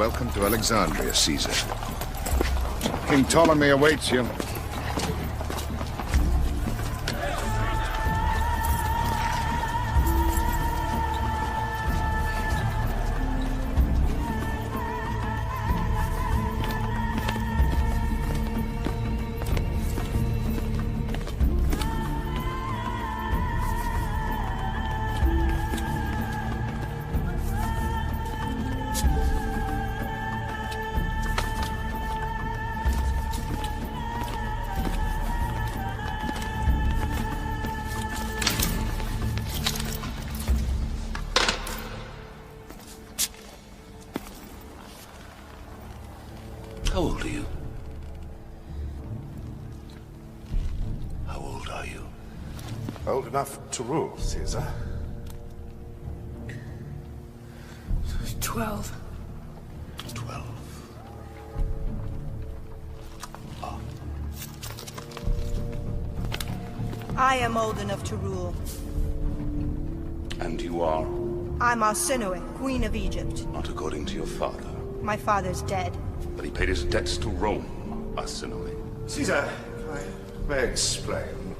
welcome to Alexandria, Caesar. King Ptolemy awaits you. How old are you? How old are you? Old enough to rule, Caesar. 12. 12. Ah. I am old enough to rule. And you are? I'm Arsinoe, Queen of Egypt. Not according to your father. My father's dead. But he paid his debts to Rome, Arsinoe. Caesar, if I may explain.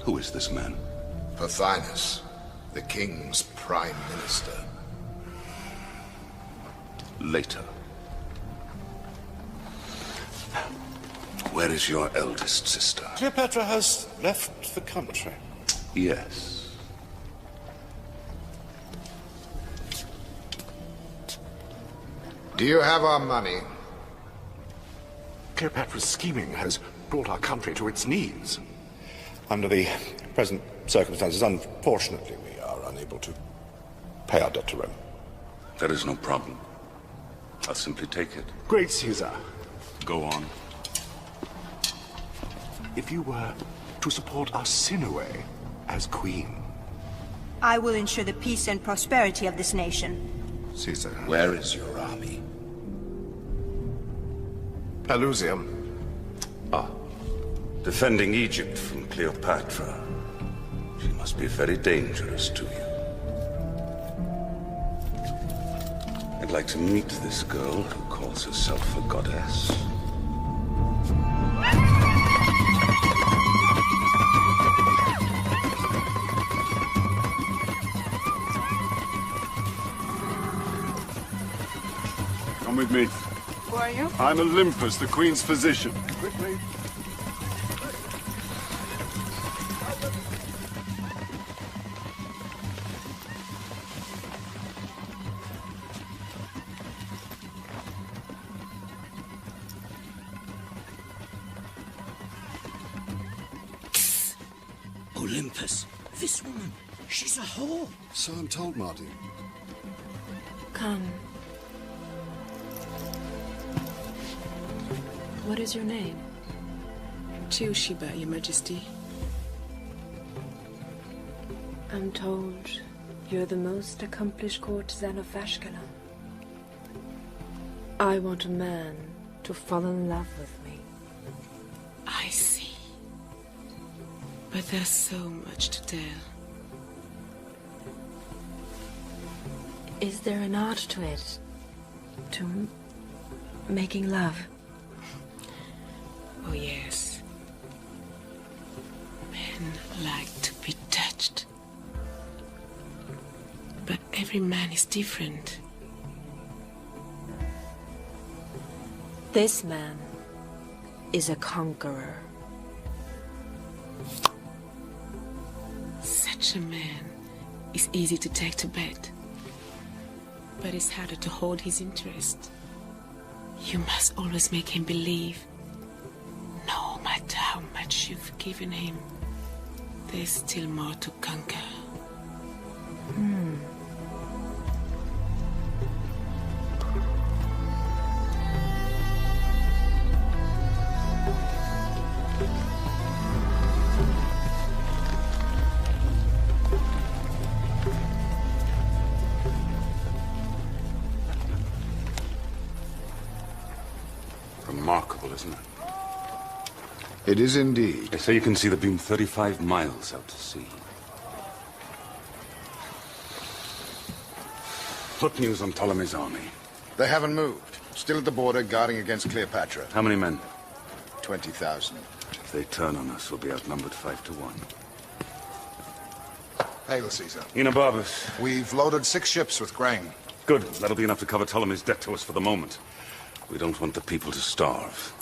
Who is this man? Pothinus, the king's prime minister. Later. Where is your eldest sister? Cleopatra has left the country. Yes. Do you have our money? Cleopatra's scheming has brought our country to its knees. Under the present circumstances, unfortunately, we are unable to pay our debt to Rome. That is no problem. I'll simply take it. Great Caesar, Go on. if you were to support Arsinoe as queen. I will ensure the peace and prosperity of this nation. Caesar, where is your army? Pelusium. Ah. Defending Egypt from Cleopatra. She must be very dangerous to you. I'd like to meet this girl who calls herself a goddess. Come with me. Who are you? I'm Olympus, the Queen's physician. Quickly. Olympus, this woman, she's a whore. So I'm told, Marty. Come. What is your name? Chiushiba, Your Majesty. I'm told you're the most accomplished courtesan of Ashkelon. I want a man to fall in love with me. I see. But there's so much to tell. Is there an art to it? To making love? Oh, yes. Men like to be touched. But every man is different. This man is a conqueror. Such a man is easy to take to bed. But it's harder to hold his interest. You must always make him believe. No matter how much you've given him, there's still more to conquer. Remarkable, isn't it? It is indeed. They say you can see the beam 35 miles out to sea. What news on Ptolemy's army? They haven't moved. Still at the border, guarding against Cleopatra. How many men? 20,000. If they turn on us, we'll be outnumbered 5-1. Hail, Caesar. Enobarbus. We've loaded 6 ships with grain. Good. That'll be enough to cover Ptolemy's debt to us for the moment. We don't want the people to starve.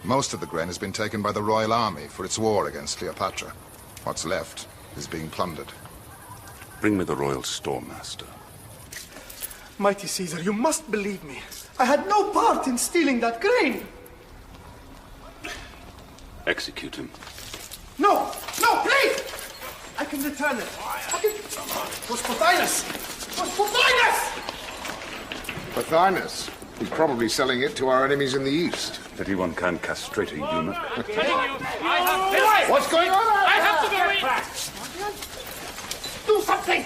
Most of the grain has been taken by the royal army for its war against Cleopatra. What's left is being plundered. Bring me the royal storemaster. Mighty Caesar, you must believe me. I had no part in stealing that grain. Execute him. No! No, please! I can return it. It was Pothinus! It was Pothinus! Pothinus? He's probably selling it to our enemies in the east. Pity one can't castrate a eunuch. What's going on? I have to go in! Do something!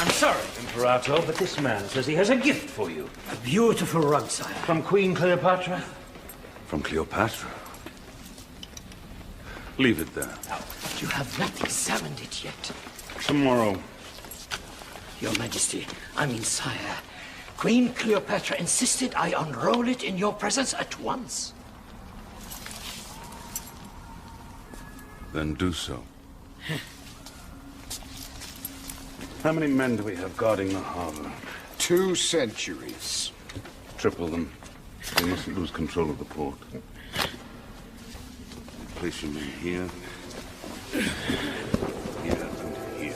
I'm sorry, Imperator, but this man says he has a gift for you. A beautiful rug, sire. From Queen Cleopatra? From Cleopatra? Leave it there. Now, you have not examined it yet. Tomorrow. Your Majesty, I mean, sire, Queen Cleopatra insisted I unroll it in your presence at once. Then do so. How many men do we have guarding the harbor? 2 centuries. Triple them. We mustn't lose control of the port. Place your men here. Here and here.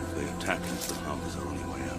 If they attack us, the harbor's our only way out.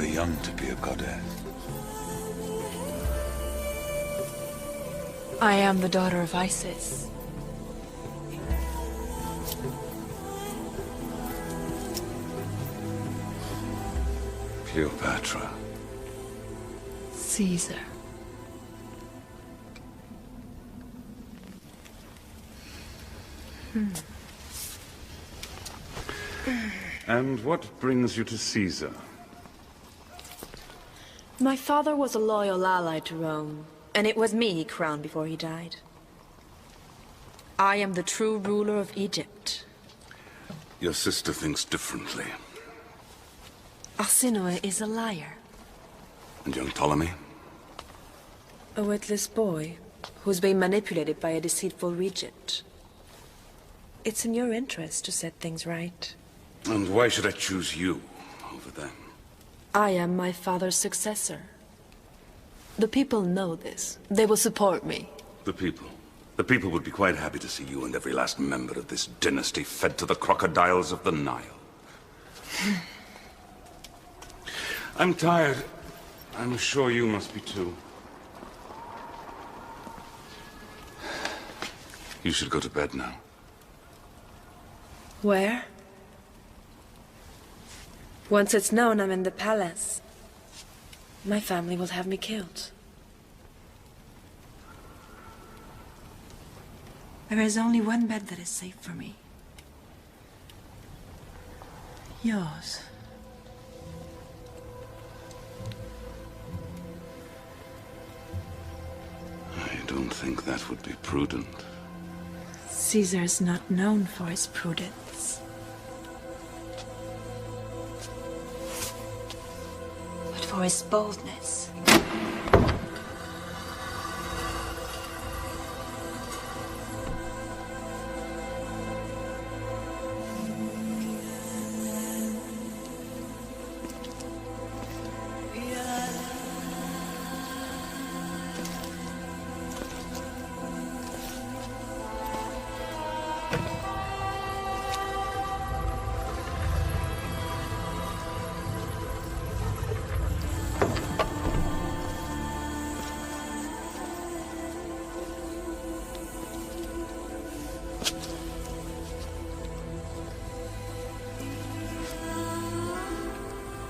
Young to be a goddess. I am the daughter of Isis. Cleopatra. Caesar. And what brings you to Caesar? My father was a loyal ally to Rome, and it was me he crowned before he died. I am the true ruler of Egypt. Your sister thinks differently. Arsinoe is a liar. And young Ptolemy? A witless boy who's being manipulated by a deceitful regent. It's in your interest to set things right. And why should I choose you over them? I am my father's successor. The people know this. They will support me. The people? The people would be quite happy to see you and every last member of this dynasty fed to the crocodiles of the Nile. I'm tired. I'm sure you must be too. You should go to bed now. Where? Once it's known I'm in the palace, my family will have me killed. There is only one bed that is safe for me. Yours. I don't think that would be prudent. Caesar's not known for his prudence. But for his boldness.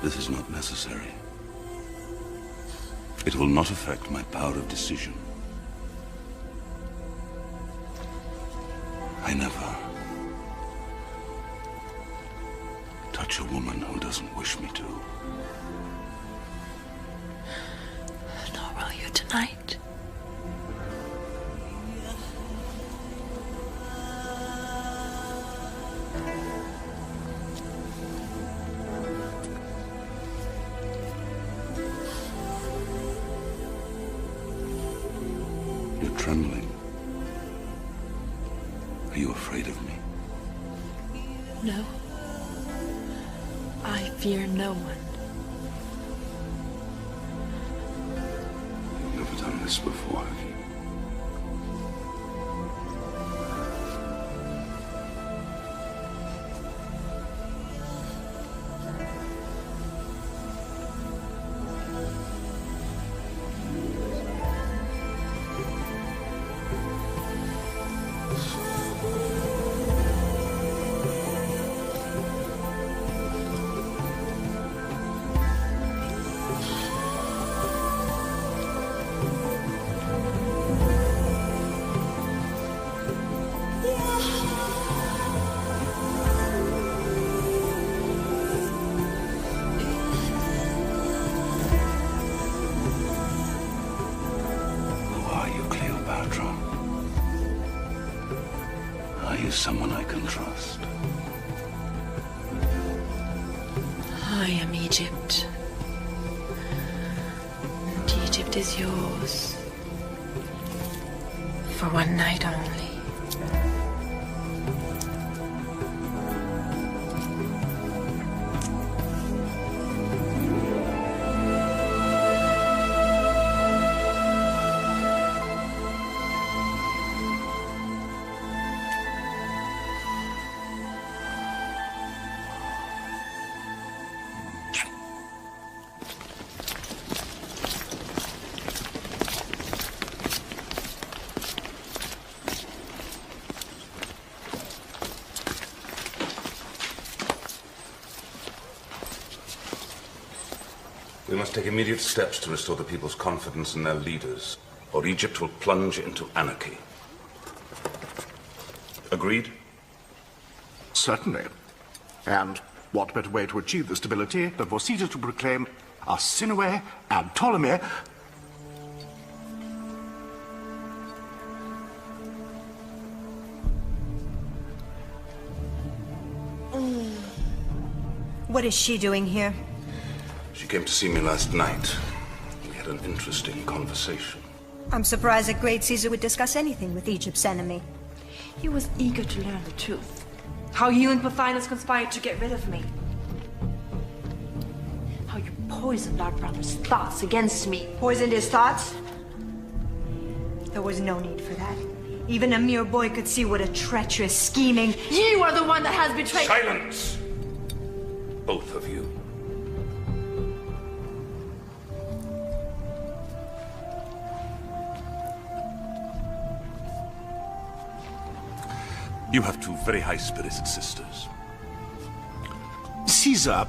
This is not necessary. It will not affect my power of decision. I never touch a woman who doesn't wish me to. Nor will you tonight. You're trembling. Are you afraid of me? No. I fear no one. You've never done this before, have you? Are you someone I can trust? I am Egypt. And Egypt is yours. For one night only. We must take immediate steps to restore the people's confidence in their leaders, or Egypt will plunge into anarchy. Agreed? Certainly. And what better way to achieve the stability than for Caesar to proclaim Arsinoe and Ptolemy What is she doing here? She came to see me last night. We had an interesting conversation. I'm surprised that great Caesar would discuss anything with Egypt's enemy. He was eager to learn the truth. How you and Pothinus conspired to get rid of me. How you poisoned our brother's thoughts against me. Poisoned his thoughts? There was no need for that. Even a mere boy could see what a treacherous, scheming... You are the one that has betrayed... Silence! Both of you. You have two very high-spirited sisters. Caesar,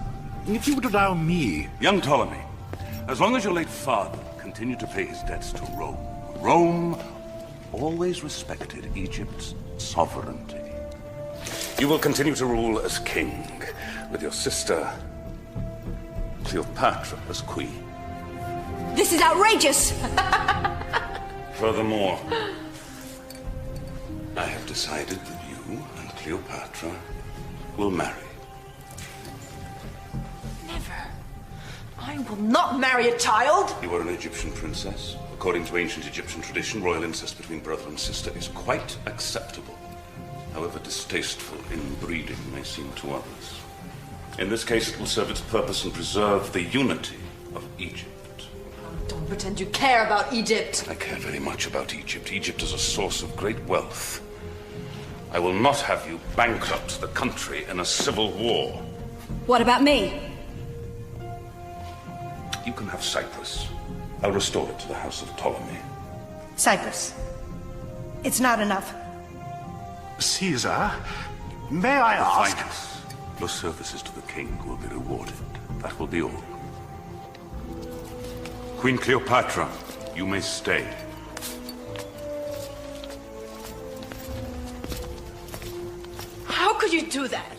if you would allow me... Young Ptolemy, as long as your late father continued to pay his debts to Rome, Rome always respected Egypt's sovereignty. You will continue to rule as king, with your sister, Cleopatra, as queen. This is outrageous! Furthermore, I have decided that you and Cleopatra will marry. Never. I will not marry a child! You are an Egyptian princess. According to ancient Egyptian tradition, royal incest between brother and sister is quite acceptable, however distasteful inbreeding may seem to others. In this case, it will serve its purpose and preserve the unity of Egypt. Don't pretend you care about Egypt. I care very much about Egypt. Egypt is a source of great wealth. I will not have you bankrupt the country in a civil war. What about me? You can have Cyprus. I'll restore it to the house of Ptolemy. Cyprus. It's not enough. Caesar, may I ask... Finest. Your services to the king will be rewarded. That will be all. Queen Cleopatra, you may stay. How could you do that?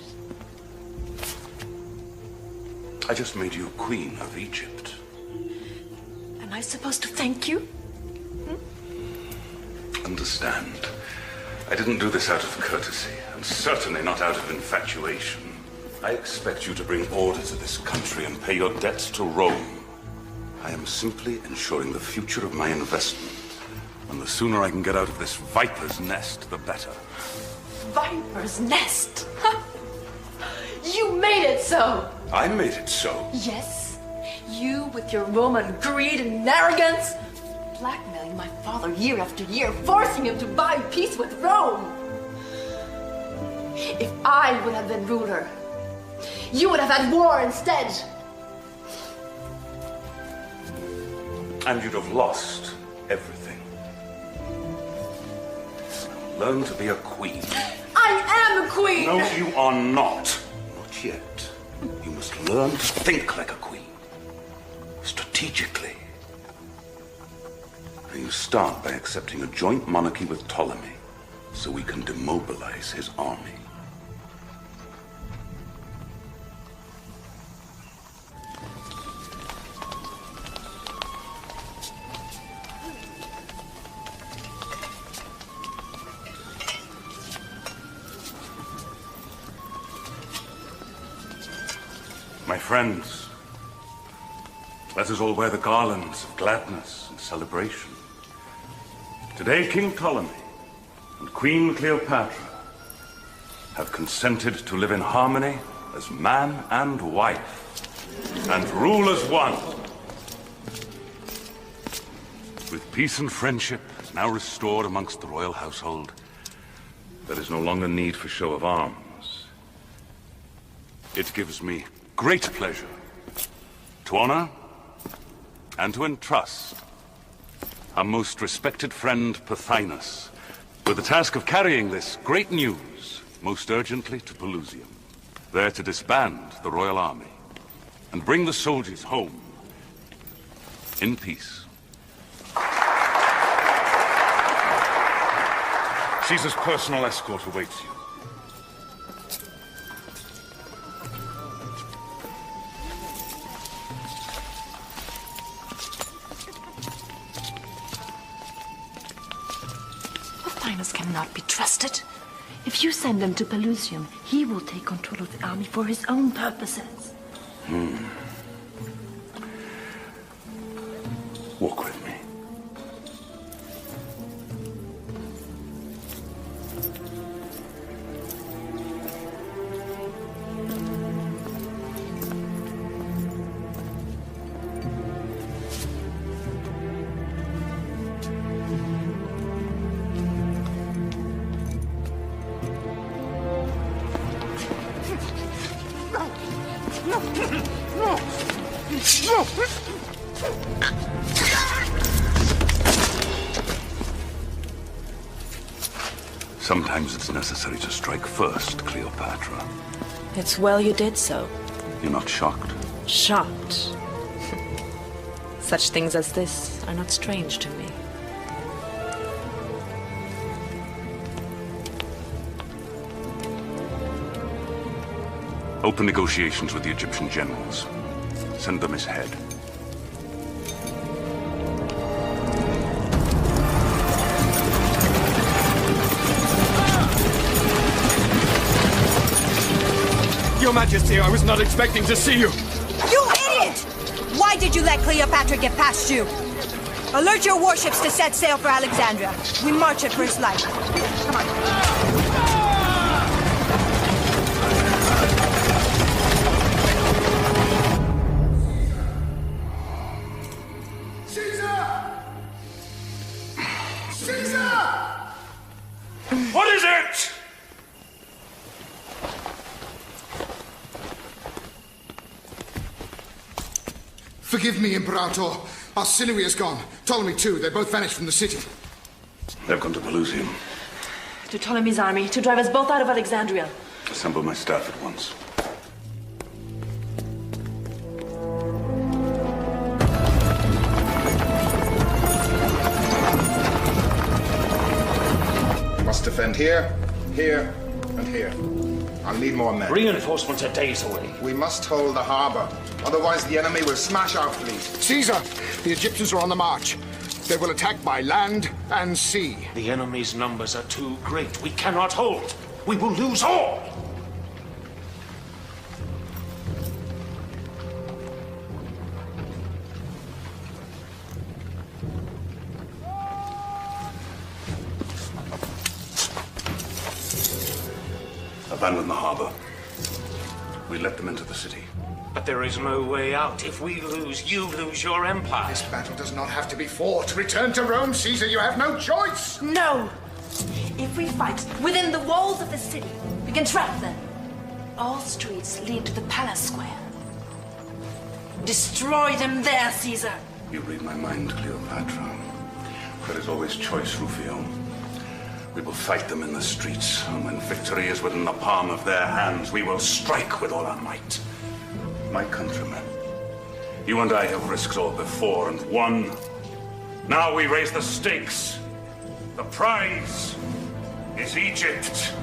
I just made you queen of Egypt. Am I supposed to thank you? Understand, I didn't do this out of courtesy, and certainly not out of infatuation. I expect you to bring order to this country and pay your debts to Rome. I am simply ensuring the future of my investment. And the sooner I can get out of this viper's nest, the better. Viper's nest? You made it so! I made it so. Yes, you with your Roman greed and arrogance, blackmailing my father year after year, forcing him to buy peace with Rome. If I would have been ruler, you would have had war instead. And you'd have lost everything. Learn to be a queen. I am a queen! No, you are not. Not yet. You must learn to think like a queen. Strategically. And you start by accepting a joint monarchy with Ptolemy, so we can demobilize his army. My friends, let us all wear the garlands of gladness and celebration. Today, King Ptolemy and Queen Cleopatra have consented to live in harmony as man and wife, and rule as one. With peace and friendship now restored amongst the royal household, there is no longer need for show of arms. It gives me great pleasure to honor and to entrust our most respected friend Pothinus with the task of carrying this great news most urgently to Pelusium, there to disband the royal army and bring the soldiers home in peace. Caesar's personal escort awaits you. Pothinus cannot be trusted. If you send him to Pelusium, he will take control of the army for his own purposes. Walk with me. Sometimes it's necessary to strike first, Cleopatra. It's well you did so. You're not shocked? Shocked. Such things as this are not strange to me. Open negotiations with the Egyptian generals. Send them his head. Your Majesty, I was not expecting to see you. You idiot! Why did you let Cleopatra get past you? Alert your warships to set sail for Alexandria. We march at first light. Come on. What is it? Forgive me, Imperator. Arsinoe is gone. Ptolemy too. They both vanished from the city. They've gone to Pelusium. To Ptolemy's army, to drive us both out of Alexandria. Assemble my staff at once. And here, here, and here. I'll need more men. Reinforcements are days away. We must hold the harbor. Otherwise, the enemy will smash our fleet. Caesar, the Egyptians are on the march. They will attack by land and sea. The enemy's numbers are too great. We cannot hold. We will lose all. Abandon the harbor. We let them into the city. But there is no way out. If we lose, you lose your empire. This battle does not have to be fought. Return to Rome, Caesar. You have no choice. No! If we fight within the walls of the city, we can trap them. All streets lead to the palace square. Destroy them there, Caesar. You read my mind, Cleopatra. There is always choice, Rufio. We will fight them in the streets, and when victory is within the palm of their hands, we will strike with all our might. My countrymen, you and I have risked all before and won. Now we raise the stakes. The prize is Egypt.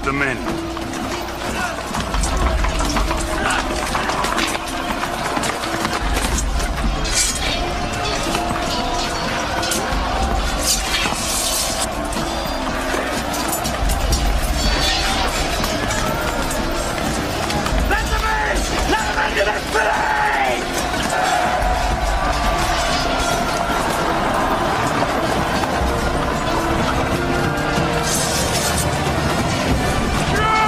The men. Let them in! Let them into the city! Yeah!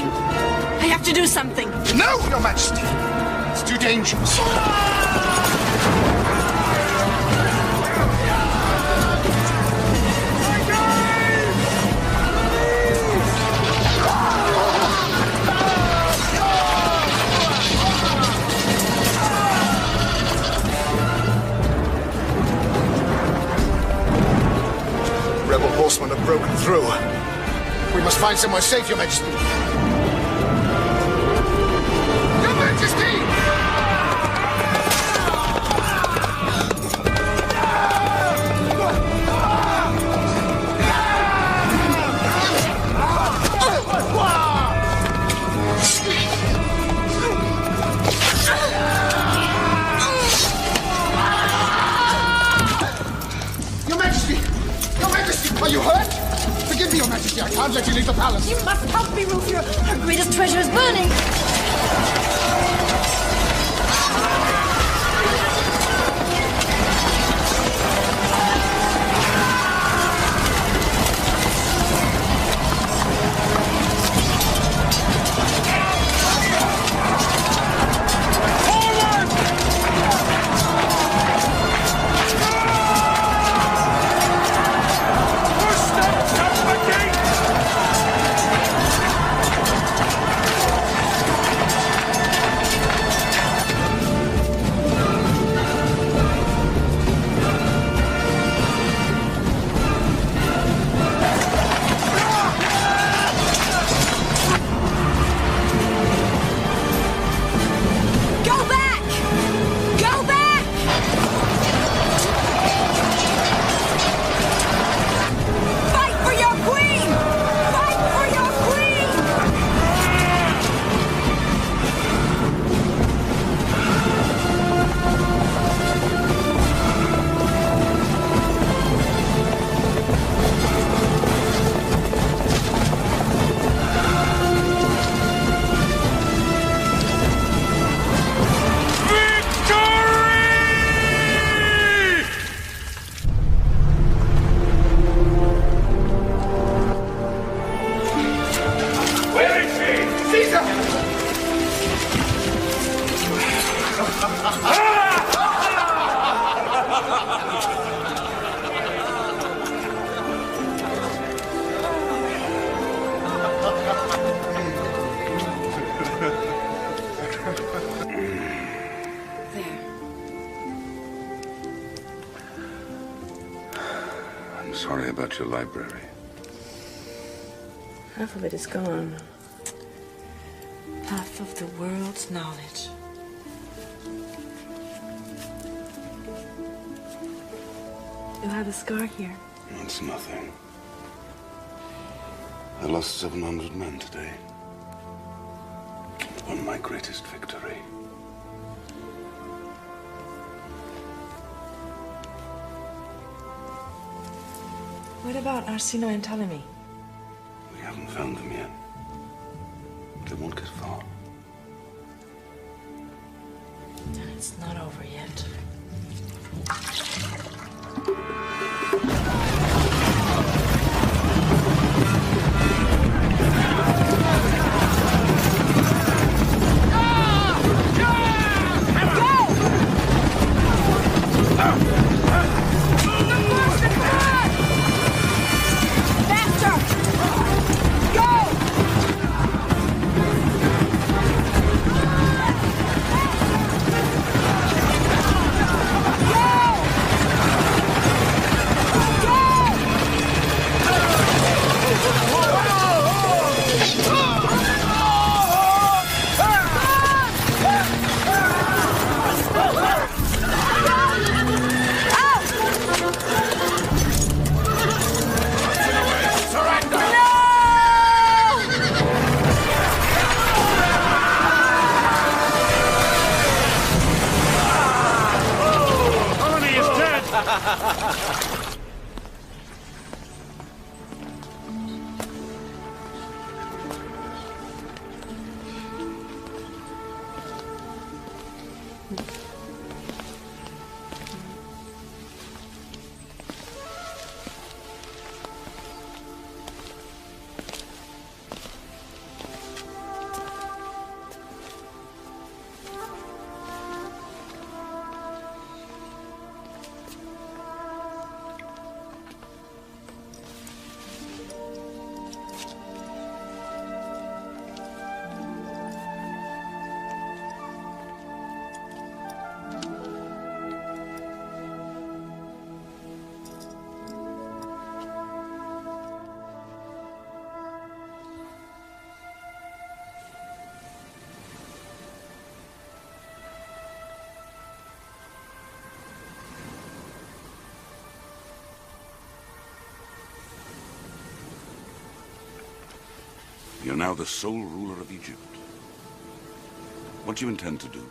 King. I have to do something. No, Your Majesty. It's too dangerous. Rebel horsemen have broken through. We must find somewhere safe, Your Majesty. Your Majesty! Your Majesty! Your Majesty! Are you hurt? Forgive me, Your Majesty. I can't let you leave the palace. You must help me, Rufio. Our greatest treasure is burning. I'm sorry about your library. Half of it is gone. Half of the world's knowledge. You have a scar here. It's nothing. I lost 700 men today. It won my greatest victory. What about Arsino and Ptolemy? We haven't found them yet. They won't get far. It's not over yet. Go! You're now the sole ruler of Egypt. What do you intend to do?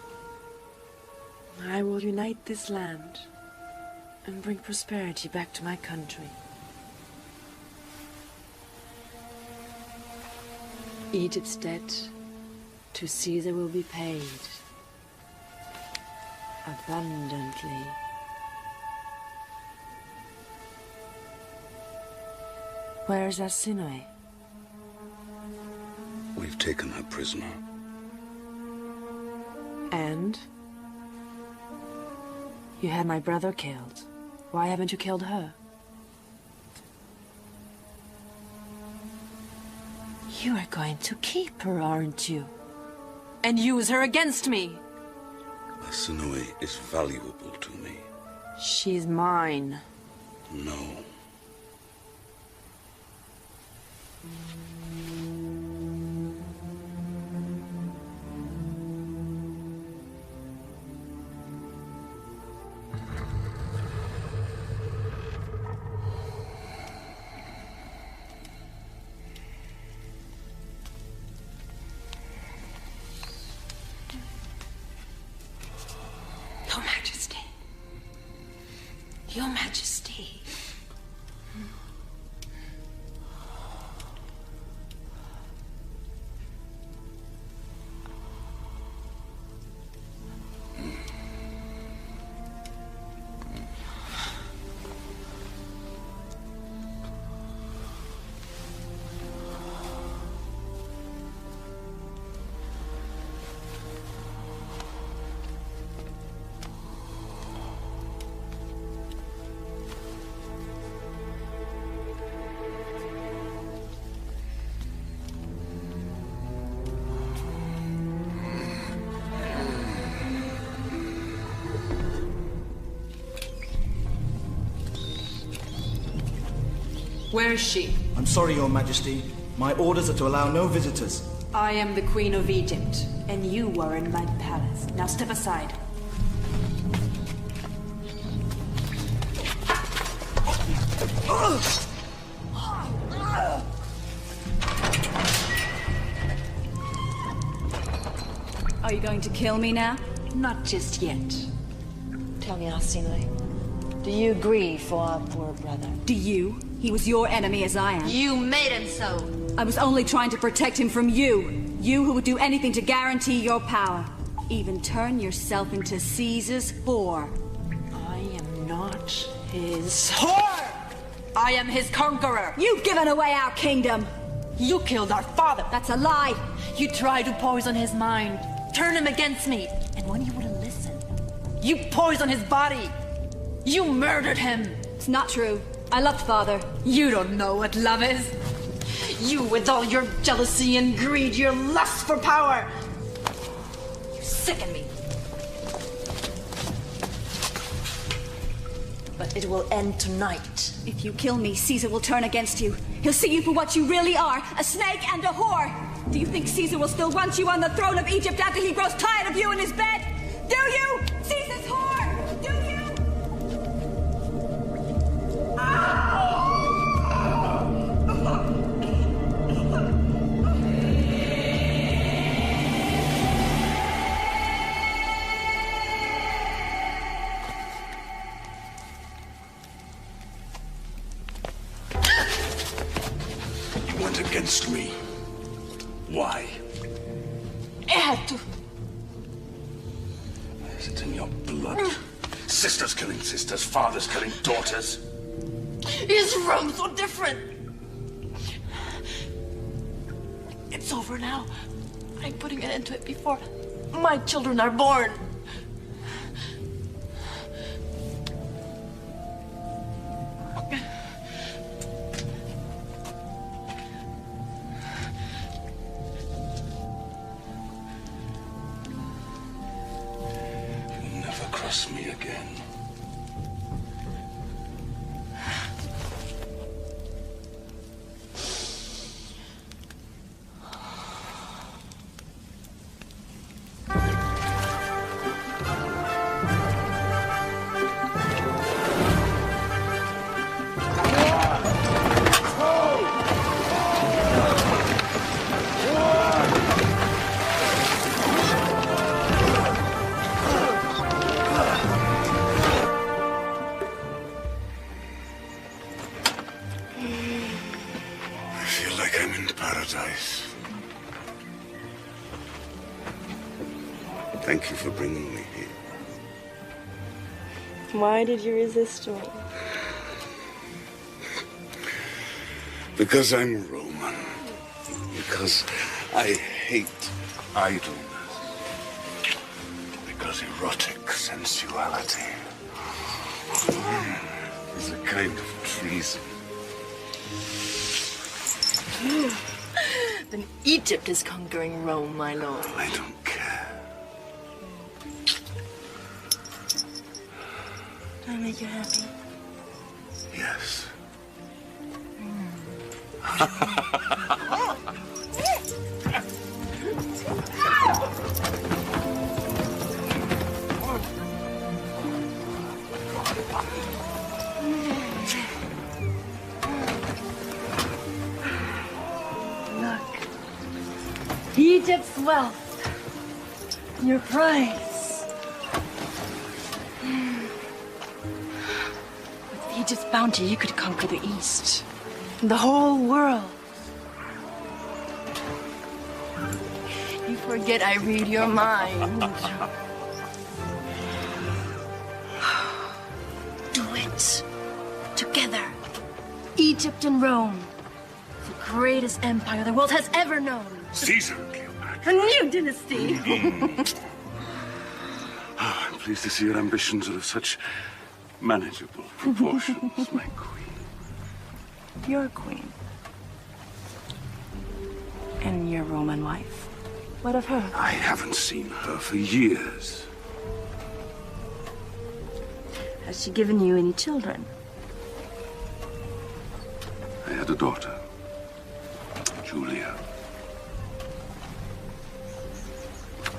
I will unite this land and bring prosperity back to my country. Egypt's debt to Caesar will be paid abundantly. Where's Arsinoe? We've taken her prisoner. And? You had my brother killed. Why haven't you killed her? You are going to keep her, aren't you? And use her against me! Arsinoe is valuable to me. She's mine. No. Your Majesty. Your Majesty. Where is she? I'm sorry, Your Majesty. My orders are to allow no visitors. I am the Queen of Egypt, and you are in my palace. Now step aside. Are you going to kill me now? Not just yet. Tell me, Arsinoe, do you grieve for our poor brother? Do you? He was your enemy as I am. You made him so! I was only trying to protect him from you. You who would do anything to guarantee your power. Even turn yourself into Caesar's whore. I am not his whore! I am his conqueror! You've given away our kingdom! You killed our father! That's a lie! You tried to poison his mind, turn him against me, and when you wouldn't listen, you poisoned his body! You murdered him! It's not true. I loved father. You don't know what love is! You with all your jealousy and greed, your lust for power! You sicken me! But it will end tonight. If you kill me, Caesar will turn against you. He'll see you for what you really are, a snake and a whore! Do you think Caesar will still want you on the throne of Egypt after he grows tired of you in his bed? Do you? Caesar's whore! Do you? You went against me. Why? I had to. Is it in your blood? Sisters killing sisters, fathers killing daughters. His room's so different. It's over now. I'm putting an end to it before my children are born. You'll never cross me again. Thank you for bringing me here. Why did you resist me? Because I'm Roman. Because I hate idleness. Because erotic sensuality is a kind of treason. Then Egypt is conquering Rome, my lord. I don't care. Did I make you happy? Yes. Look. Egypt's wealth. Your prize. With Egypt's bounty, you could conquer the East. The whole world. You forget I read your mind. Do it. Together. Egypt and Rome. The greatest empire the world has ever known. Caesar and Cleopatra. A new dynasty. I'm pleased to see your ambitions are of such manageable proportions, my queen. Your queen. And your Roman wife. What of her? I haven't seen her for years. Has she given you any children? I had a daughter, Julia.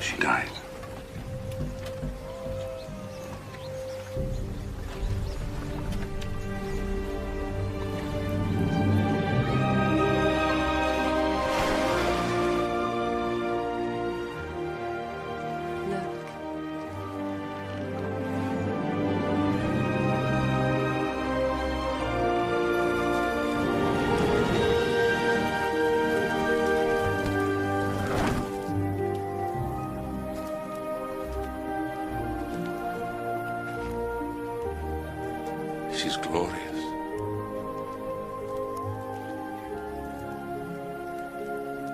She died. She's glorious.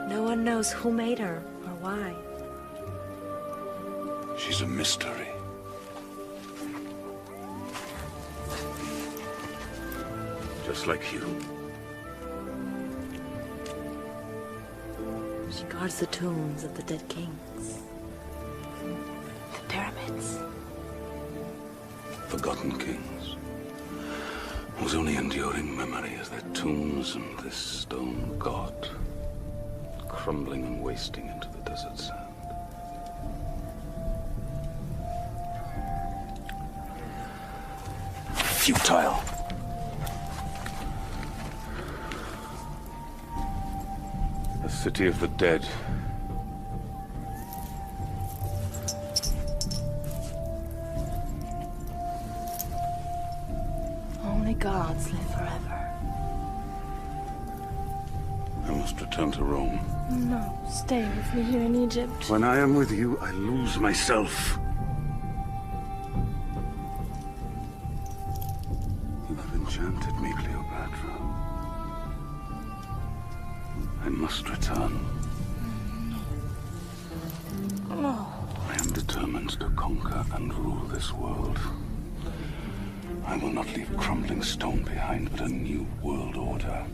No one knows who made her or why. She's a mystery. Just like you. She guards the tombs of the dead kings. The pyramids. Forgotten kings, whose only enduring memory is their tombs and this stone god, crumbling and wasting into the desert sand. Futile. The city of the dead. Only gods live forever. I must return to Rome. No, stay with me here in Egypt. When I am with you, I lose myself. You have enchanted me, Cleopatra. I must return. No. I am determined to conquer and rule this world. I will not leave crumbling stone behind, but a new world order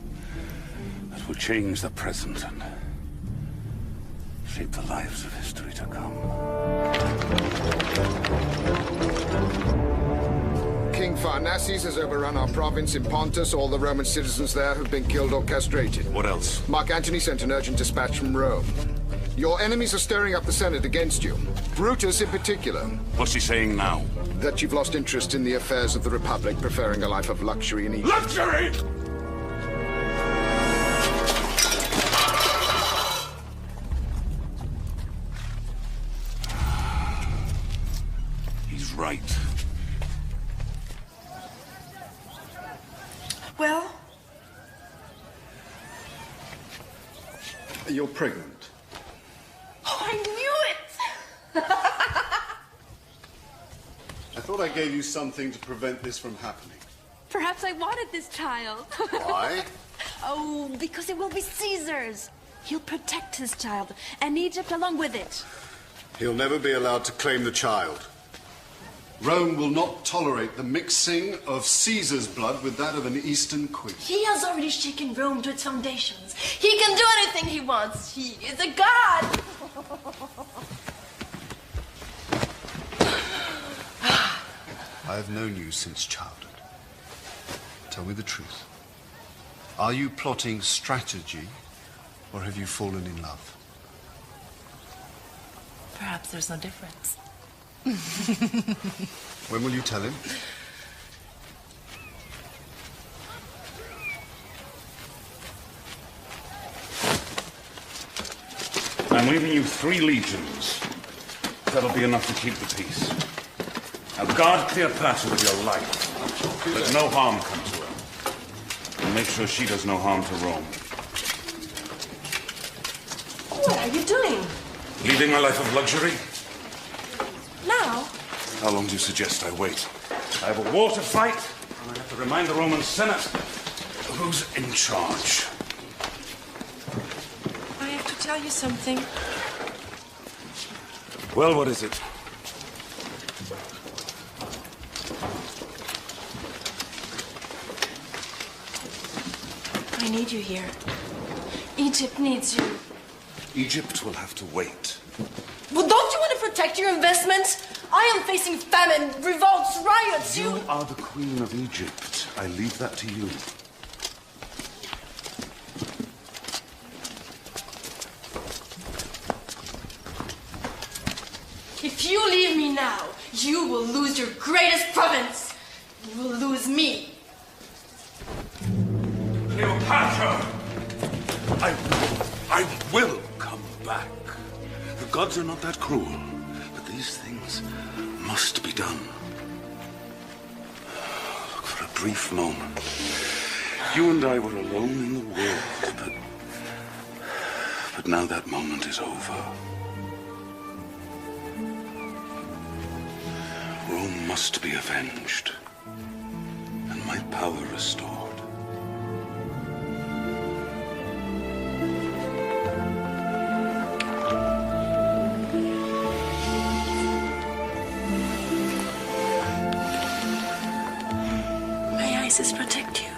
that will change the present and shape the lives of history to come. King Pharnaces has overrun our province in Pontus. All the Roman citizens there have been killed or castrated. What else? Mark Antony sent an urgent dispatch from Rome. Your enemies are stirring up the Senate against you. Brutus in particular. What's he saying now? That you've lost interest in the affairs of the Republic, preferring a life of luxury in Egypt. Luxury! He's right. Well? You're pregnant. Oh, I knew it! I thought I gave you something to prevent this from happening. Perhaps I wanted this child. Why? Oh, because it will be Caesar's. He'll protect his child, and Egypt along with it. He'll never be allowed to claim the child. Rome will not tolerate the mixing of Caesar's blood with that of an Eastern queen. He has already shaken Rome to its foundations. He can do anything he wants. He is a god. I've known you since childhood. Tell me the truth. Are you plotting strategy, or have you fallen in love? Perhaps there's no difference. When will you tell him? I'm leaving you 3 legions. That'll be enough to keep the peace. Now guard Cleopatra with your life. Let no harm come to her. And make sure she does no harm to Rome. What are you doing? Leading a life of luxury? Now? How long do you suggest I wait? I have a war to fight, and I have to remind the Roman Senate who's in charge. I have to tell you something. Well, what is it? I need you here. Egypt needs you. Egypt will have to wait. Well, don't you want to protect your investments? I am facing famine, revolts, riots. You are the Queen of Egypt. I leave that to you. If you leave me now, you will lose your greatest province. You will lose me. Cleopatra! I will come back. The gods are not that cruel, but these things must be done. Look, for a brief moment, you and I were alone in the world, but now that moment is over. Rome must be avenged, and my power restored. May Isis protect you.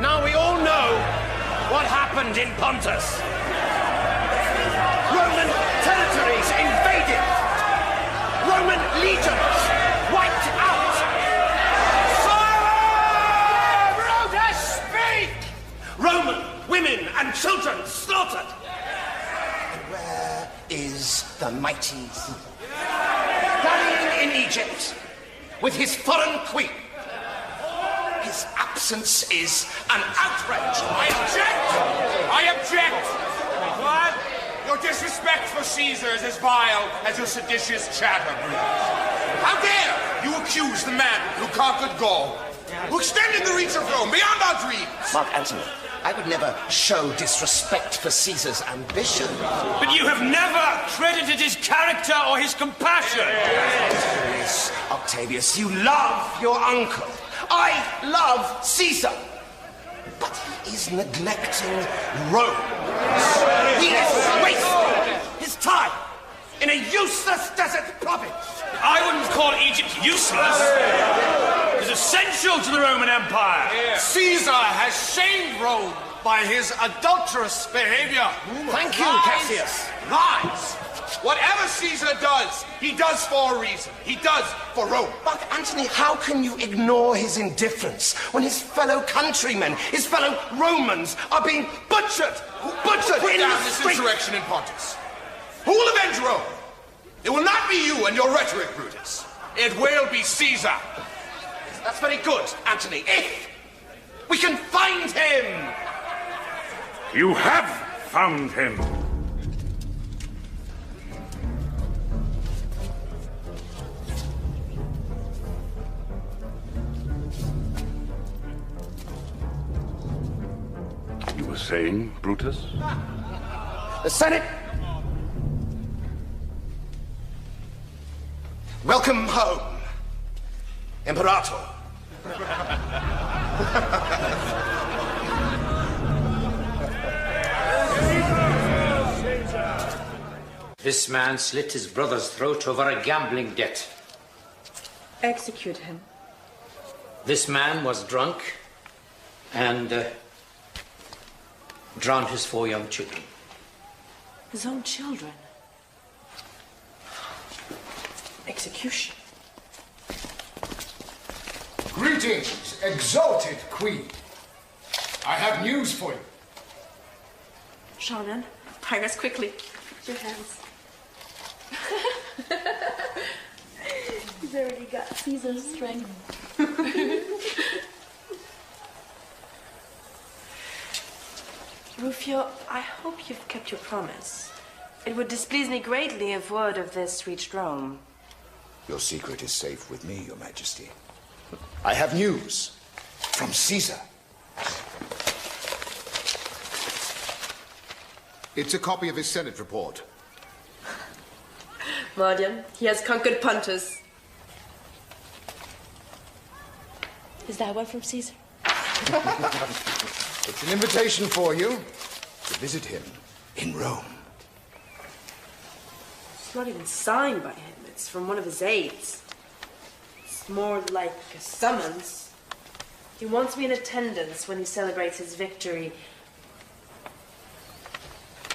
Now we all know what happened in Pontus. Roman territories invaded. Roman legions wiped out. Fire! Brutus, speak! Roman women and children slaughtered. And where is the mighty Caesar? Dying in Egypt with his foreign queen. His absence is an outrage. I object! I object! What? Your disrespect for Caesar is as vile as your seditious chatter, Brutus. How dare you accuse the man who conquered Gaul, who extended the reach of Rome beyond our dreams? Mark Antony, I would never show disrespect for Caesar's ambition. But you have never credited his character or his compassion. Yes, Octavius, you love your uncle. I love Caesar. But he is neglecting Rome. He is wasting his time in a useless desert province. I wouldn't call Egypt useless. It's essential to the Roman Empire. Caesar has shamed Rome by his adulterous behavior. Thank you, Cassius. Lies. Whatever Caesar does, he does for a reason. He does for Rome. But, Antony, how can you ignore his indifference when his fellow countrymen, his fellow Romans, are being butchered? Butchered Put in down the this street. insurrection in Pontus. Who will avenge Rome? It will not be you and your rhetoric, Brutus. It will be Caesar. That's very good, Antony. If we can find him. You have found him. You were saying, Brutus? The Senate. Welcome home, Imperator. This man slit his brother's throat over a gambling debt. Execute him. This man was drunk and drowned his 4 young children. His own children. Execution. Greetings, exalted queen. I have news for you. Shannon, hang us quickly. Your hands. He's already got Caesar's strength. Rufio, I hope you've kept your promise. It would displease me greatly if word of this reached Rome. Your secret is safe with me, Your Majesty. I have news from Caesar. It's a copy of his Senate report. Mardian, he has conquered Pontus. Is that one from Caesar? It's an invitation for you to visit him in Rome. It's not even signed by him. It's from one of his aides. It's more like a summons. He wants me in attendance when he celebrates his victory.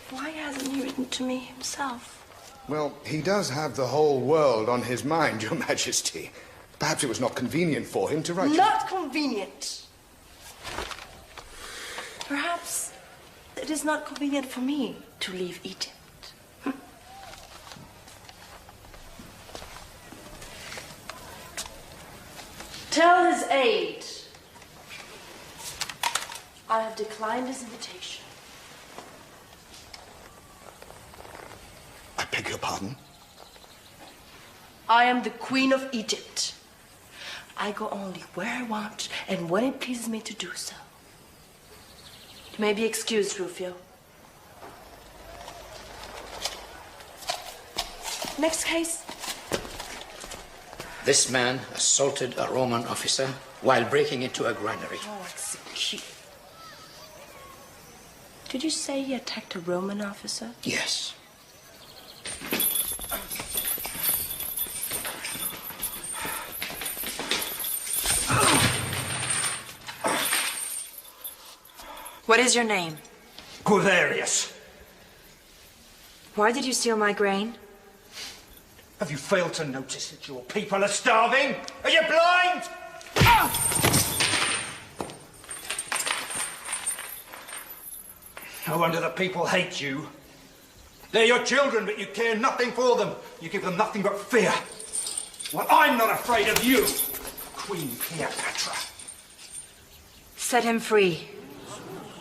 Why hasn't he written to me himself? Well, he does have the whole world on his mind, Your Majesty. Perhaps it was not convenient for him to write you. Not convenient. Perhaps it is not convenient for me to leave Egypt. Tell his aide I have declined his invitation. I beg your pardon? I am the Queen of Egypt. I go only where I want and when it pleases me to do so. You may be excused, Rufio. Next case. This man assaulted a Roman officer while breaking into a granary. Oh, execute. Did you say he attacked a Roman officer? Yes. What is your name? Guiderius. Why did you steal my grain? Have you failed to notice that your people are starving? Are you blind? No wonder the people hate you. They're your children, but you care nothing for them. You give them nothing but fear. Well, I'm not afraid of you, Queen Cleopatra. Set him free.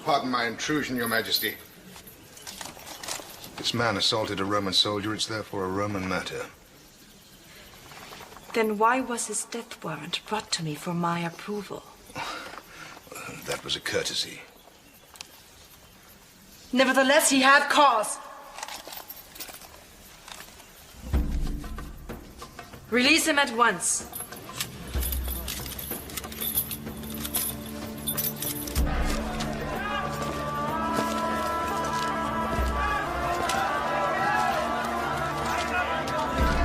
Pardon my intrusion, Your Majesty. This man assaulted a Roman soldier. It's therefore a Roman matter. Then why was his death warrant brought to me for my approval? That was a courtesy. Nevertheless, he had cause. Release him at once.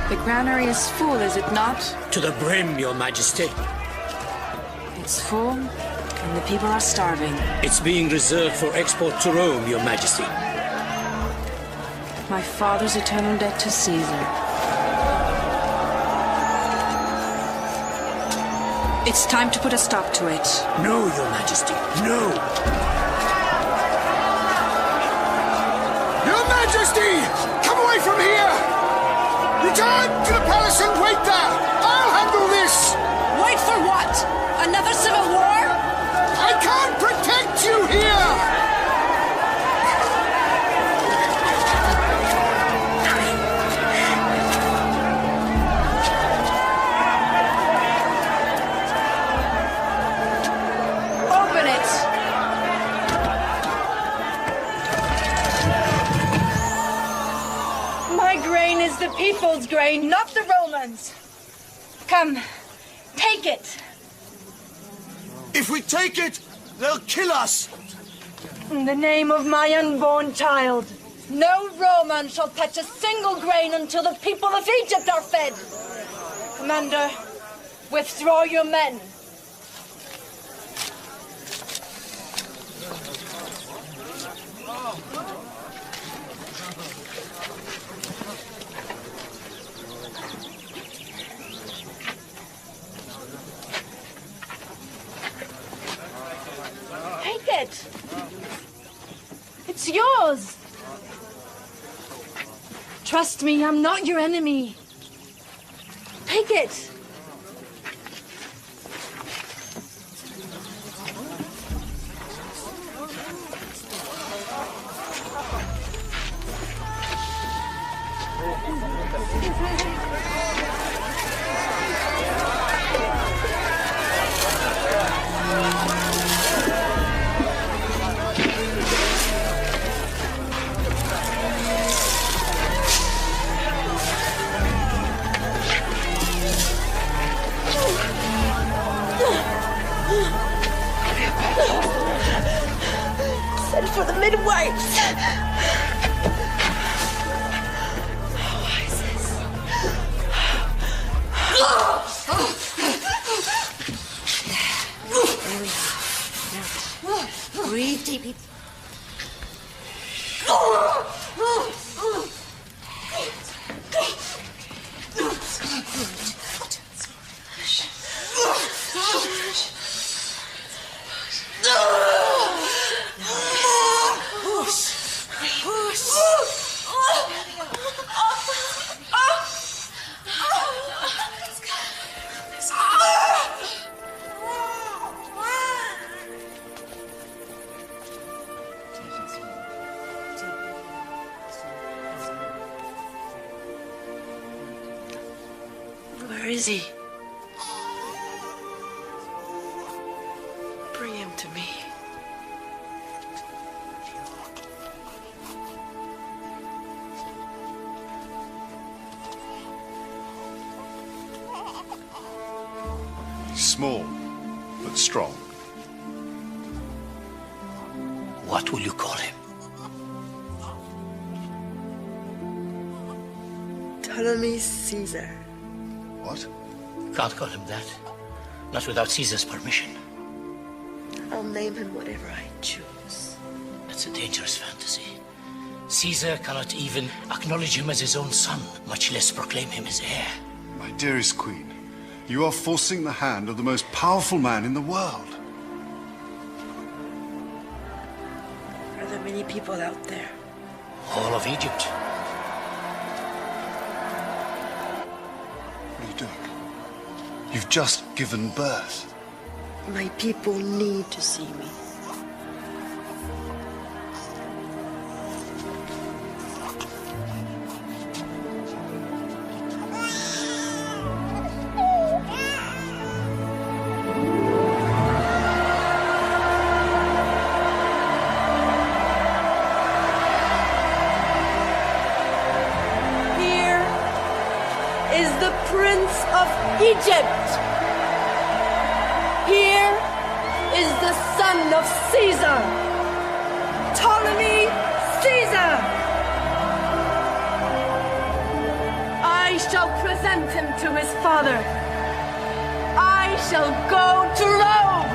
The granary is full, is it not? To the brim, Your Majesty. It's full, and the people are starving. It's being reserved for export to Rome, Your Majesty. My father's eternal debt to Caesar. It's time to put a stop to it. No, Your Majesty, no! Your Majesty! Come away from here! Return to the palace and wait there! I'll handle this! Wait for what? Another civil war? I can't protect you here! Open it! My grain is the people's grain, not the Romans. Come, take it. If we take it, they'll kill us. In the name of my unborn child, no Roman shall touch a single grain until the people of Egypt are fed. Commander, withdraw your men. Take it. It's yours. Trust me, I'm not your enemy. Take it. Send for the midwives. Breathe deeply. Where is he? Bring him to me. He's small, but strong. What will you call him? Ptolemy Caesar. What? You can't call him that. Not without Caesar's permission. I'll name him whatever I choose. That's a dangerous fantasy. Caesar cannot even acknowledge him as his own son, much less proclaim him his heir. My dearest queen, you are forcing the hand of the most powerful man in the world. Are there many people out there? All of Egypt. What are you doing? You've just given birth. My people need to see me. Here is the Prince of Egypt. Here is the son of Caesar, Ptolemy Caesar. I shall present him to his father. I shall go to Rome.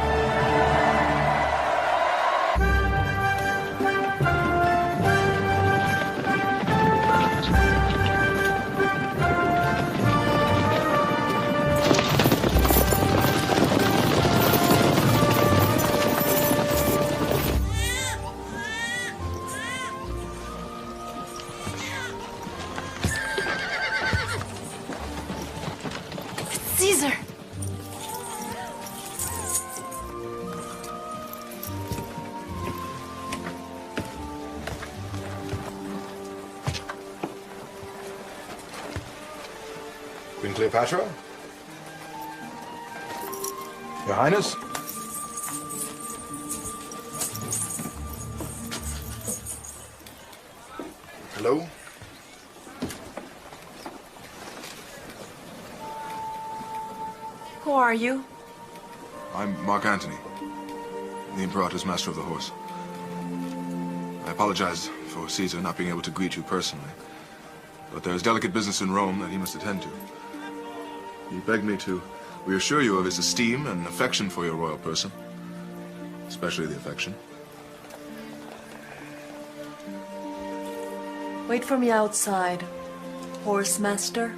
Queen Cleopatra? Your Highness? Hello? Who are you? I'm Mark Antony, the Imperator's Master of the Horse. I apologize for Caesar not being able to greet you personally, but there is delicate business in Rome that he must attend to. He begged me to reassure you of his esteem and affection for your royal person, especially the affection. Wait for me outside, Horse Master.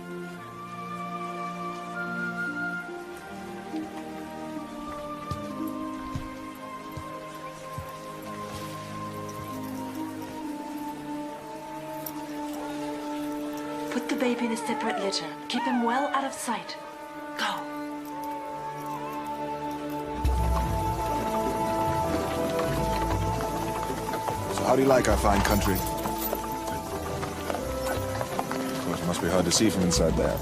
Put the baby in a separate litter. Keep him well out of sight. Go. So how do you like our fine country? Of course, it must be hard to see from inside there.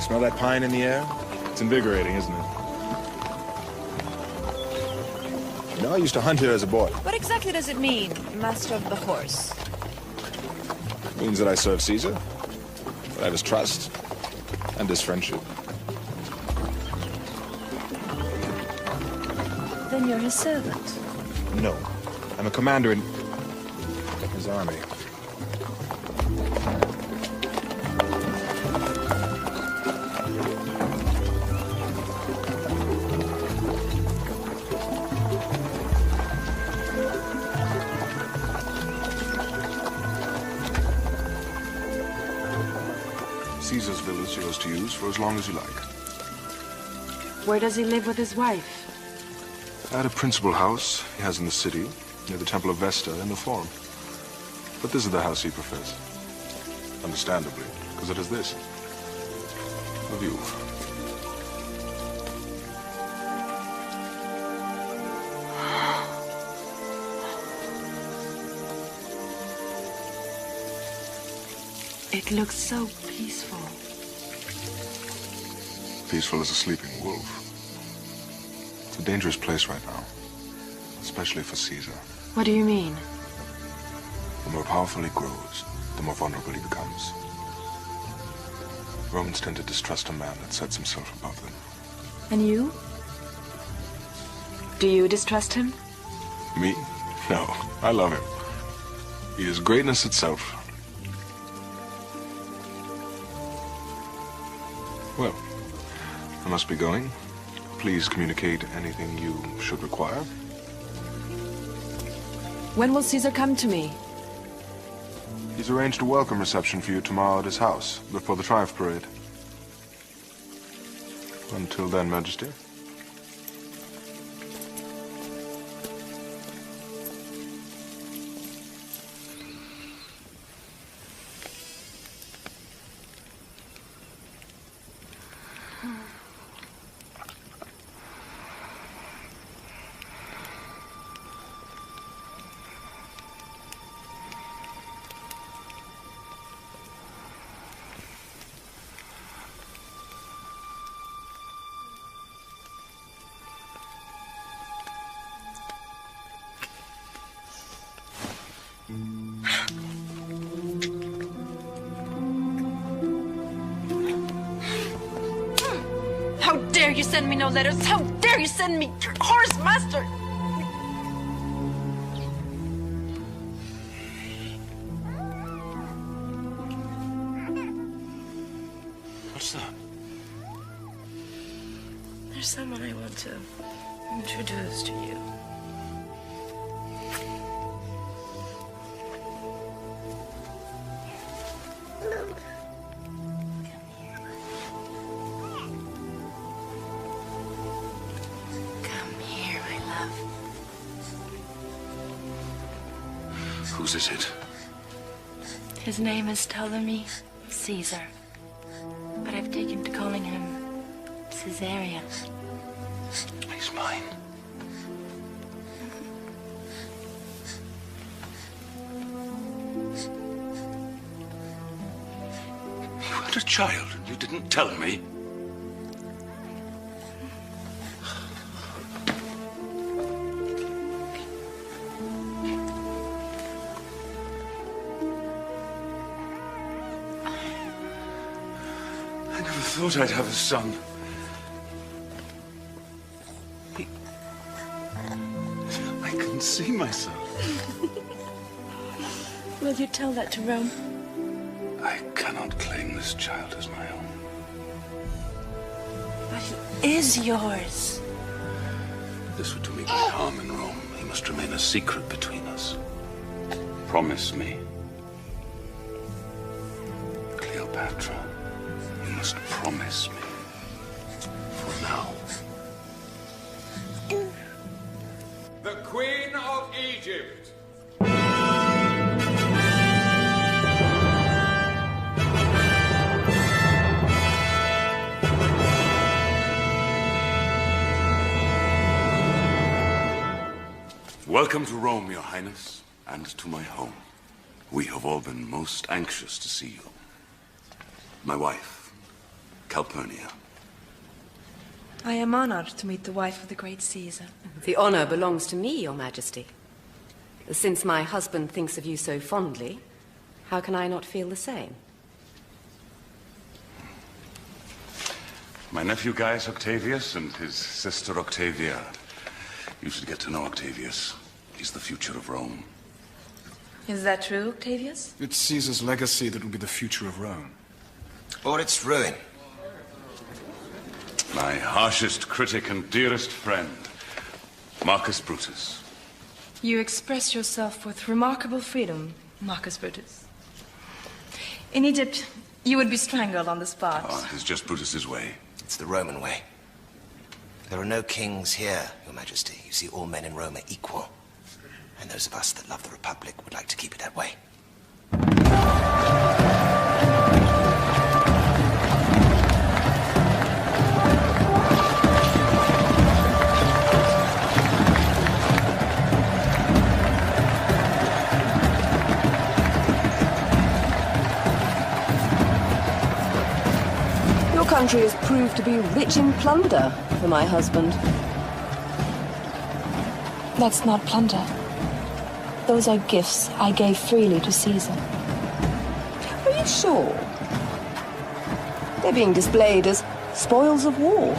Smell that pine in the air? It's invigorating, isn't it? You know, I used to hunt here as a boy. What exactly does it mean, Master of the Horse? It means that I serve Caesar, that I have his trust, and his friendship. Then you're his servant. No, I'm a commander in his army. Caesar's villa is yours to use for as long as you like. Where does he live with his wife? At a principal house he has in the city, near the Temple of Vesta in the Forum. But this is the house he prefers. Understandably, because it has this. A view. It looks so peaceful. Peaceful as a sleeping wolf. It's a dangerous place right now, especially for Caesar. What do you mean? The more powerful he grows, the more vulnerable he becomes. Romans tend to distrust a man that sets himself above them. And you? Do you distrust him? Me? No, I love him. He is greatness itself. Well, I must be going. Please communicate anything you should require. When will Caesar come to me? He's arranged a welcome reception for you tomorrow at his house, before the Triumph Parade. Until then, Majesty. How dare you send me no letters? How dare you send me your horse master? What's that? There's someone I want to introduce to you. Whose is it? His name is Ptolemy Caesar, but I've taken to calling him Caesarion. He's mine. a child and you didn't tell me? I never thought I'd have a son. I can see myself. Will you tell that to Rome? I cannot claim this child as my own. But he is yours. This would do me great harm in Rome. He must remain a secret between us. Promise me. Cleopatra, you must promise me. For now. The Queen of Egypt. Welcome to Rome, Your Highness, and to my home. We have all been most anxious to see you. My wife, Calpurnia. I am honored to meet the wife of the great Caesar. The honor belongs to me, Your Majesty. Since my husband thinks of you so fondly, how can I not feel the same? My nephew Gaius Octavius and his sister Octavia. You should get to know Octavius. He's the future of Rome. Is that true, Octavius? It's Caesar's legacy that will be the future of Rome. Or its ruin. My harshest critic and dearest friend, Marcus Brutus. You express yourself with remarkable freedom, Marcus Brutus. In Egypt, you would be strangled on the spot. Oh, it's just Brutus's way. It's the Roman way. There are no kings here, Your Majesty. You see, all men in Rome are equal. And those of us that love the Republic would like to keep it that way. Your country has proved to be rich in plunder for my husband. That's not plunder. Those are gifts I gave freely to Caesar. Are you sure? They're being displayed as spoils of war.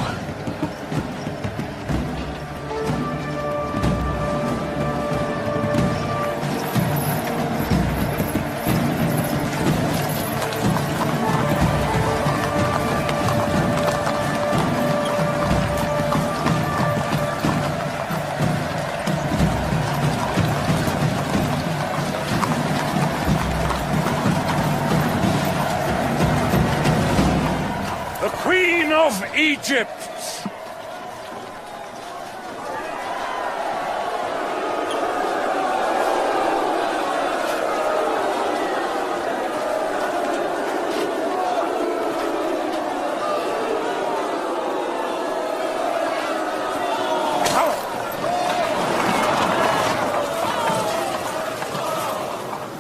Queen of Egypt!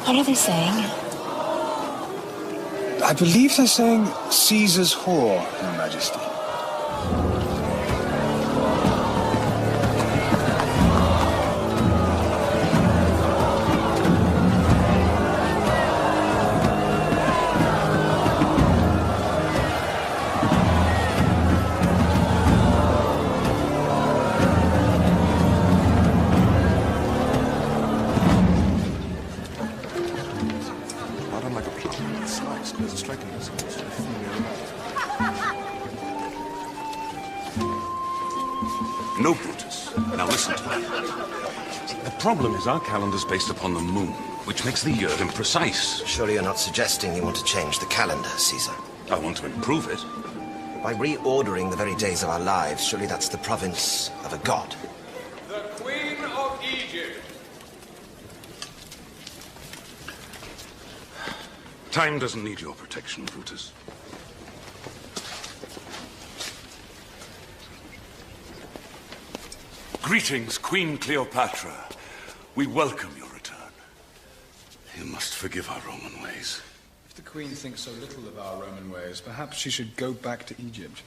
What are they saying? I believe they're saying Caesar's whore, Your Majesty. Not unlike a plant. It's nice, but it's striking us. No, Brutus. Now listen to me. The problem is our calendar's based upon the moon, which makes the year imprecise. Surely you're not suggesting you want to change the calendar, Caesar? I want to improve it. By reordering the very days of our lives, surely that's the province of a god. The Queen of Egypt. Time doesn't need your protection, Brutus. Greetings, Queen Cleopatra. We welcome your return. You must forgive our Roman ways. If The Queen thinks so little of our Roman ways. Perhaps she should go back to Egypt.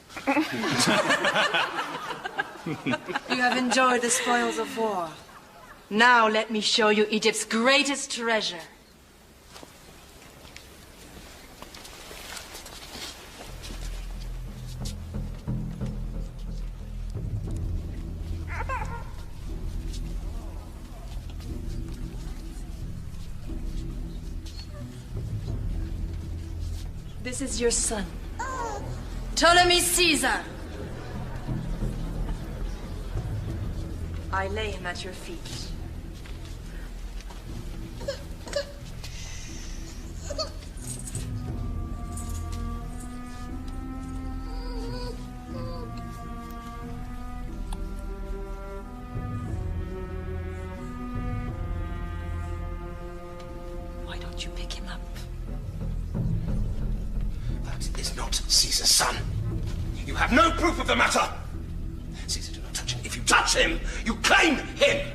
You have enjoyed the spoils of war. Now let me show you Egypt's greatest treasure. This is your son, Ptolemy Caesar. I lay him at your feet. Why don't you pick him up? That is not Caesar's son. You have no proof of the matter. Caesar, do not touch him. If you touch him, you claim him.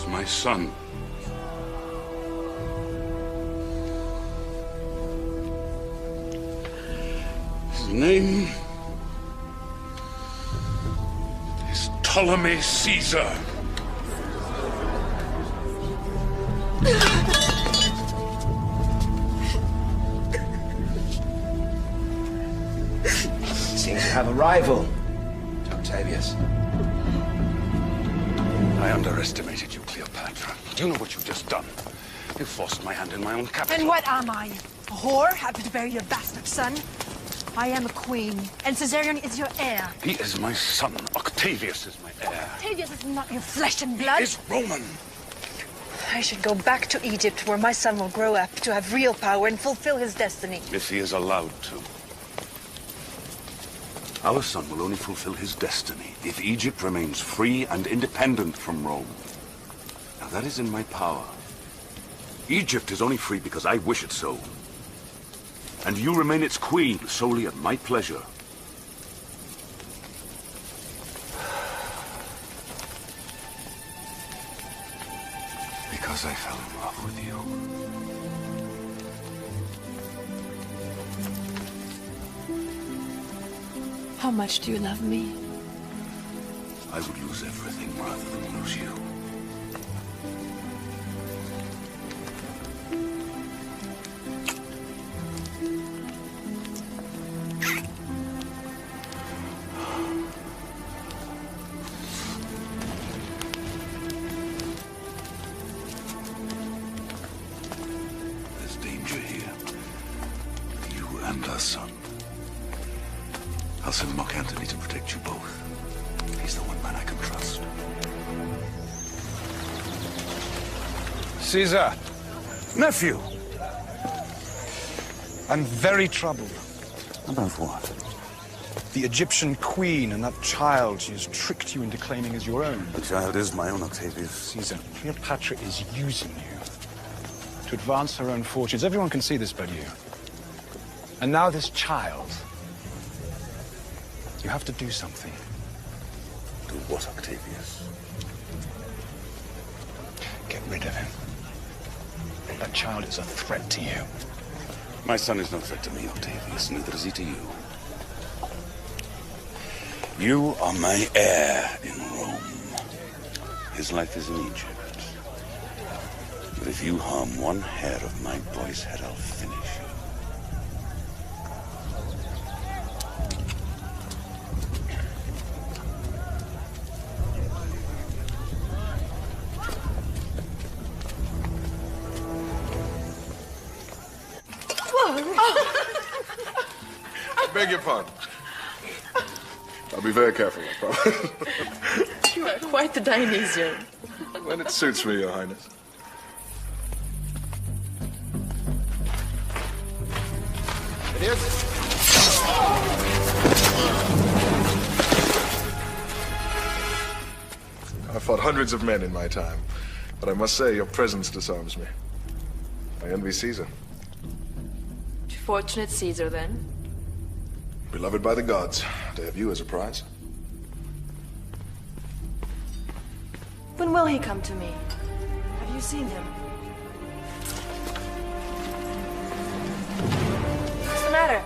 My son. His name is Ptolemy Caesar. Seems to have a rival, Octavius. I underestimated you, Cleopatra. Do you know what you've just done? You forced my hand in my own capital. And what am I? A whore? Happy to bury your bastard son? I am a queen, and Caesarion is your heir. He is my son. Octavius is my heir. Octavius is not your flesh and blood. He is Roman. I should go back to Egypt, where my son will grow up to have real power and fulfill his destiny. If he is allowed to. Our son will only fulfill his destiny if Egypt remains free and independent from Rome. Now that is in my power. Egypt is only free because I wish it so. And you remain its queen solely at my pleasure. Because I fell in love with you. How much do you love me? I would lose everything rather than lose you. There's danger here. You and our son. I'll send Mark Antony to protect you both. He's the one man I can trust. Caesar! Nephew! I'm very troubled. About what? The Egyptian queen and that child she has tricked you into claiming as your own. The child is my own, Octavius. Caesar, Cleopatra is using you to advance her own fortunes. Everyone can see this but you. And now this child. You have to do something. Do what, Octavius? Get rid of him. That child is a threat to you. My son is no threat to me, Octavius, neither is he to you. You are my heir in Rome. His life is in Egypt. But if you harm one hair of my boy's head, I'll finish you. I beg your pardon. I'll be very careful, I promise. You are quite the Dionysian. When it suits me, Your Highness. It is. I've fought hundreds of men in my time, but I must say your presence disarms me. I envy Caesar. Fortunate Caesar, then. Beloved by the gods, to have you as a prize. When will he come to me? Have you seen him? What's the matter?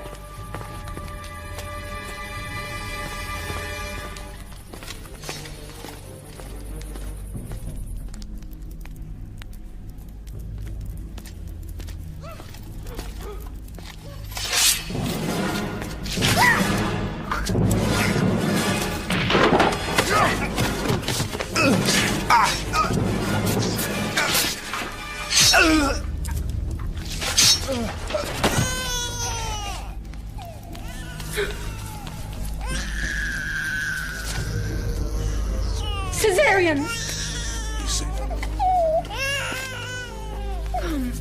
Caesarion! Come.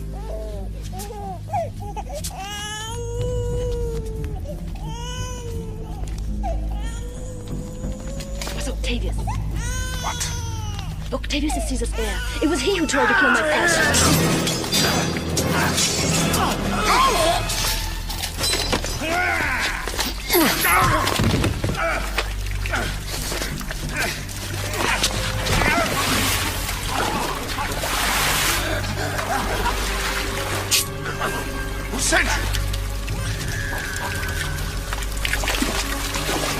It was Octavius. What? Octavius is Caesar's heir. It was he who tried to kill my father. Who sent you?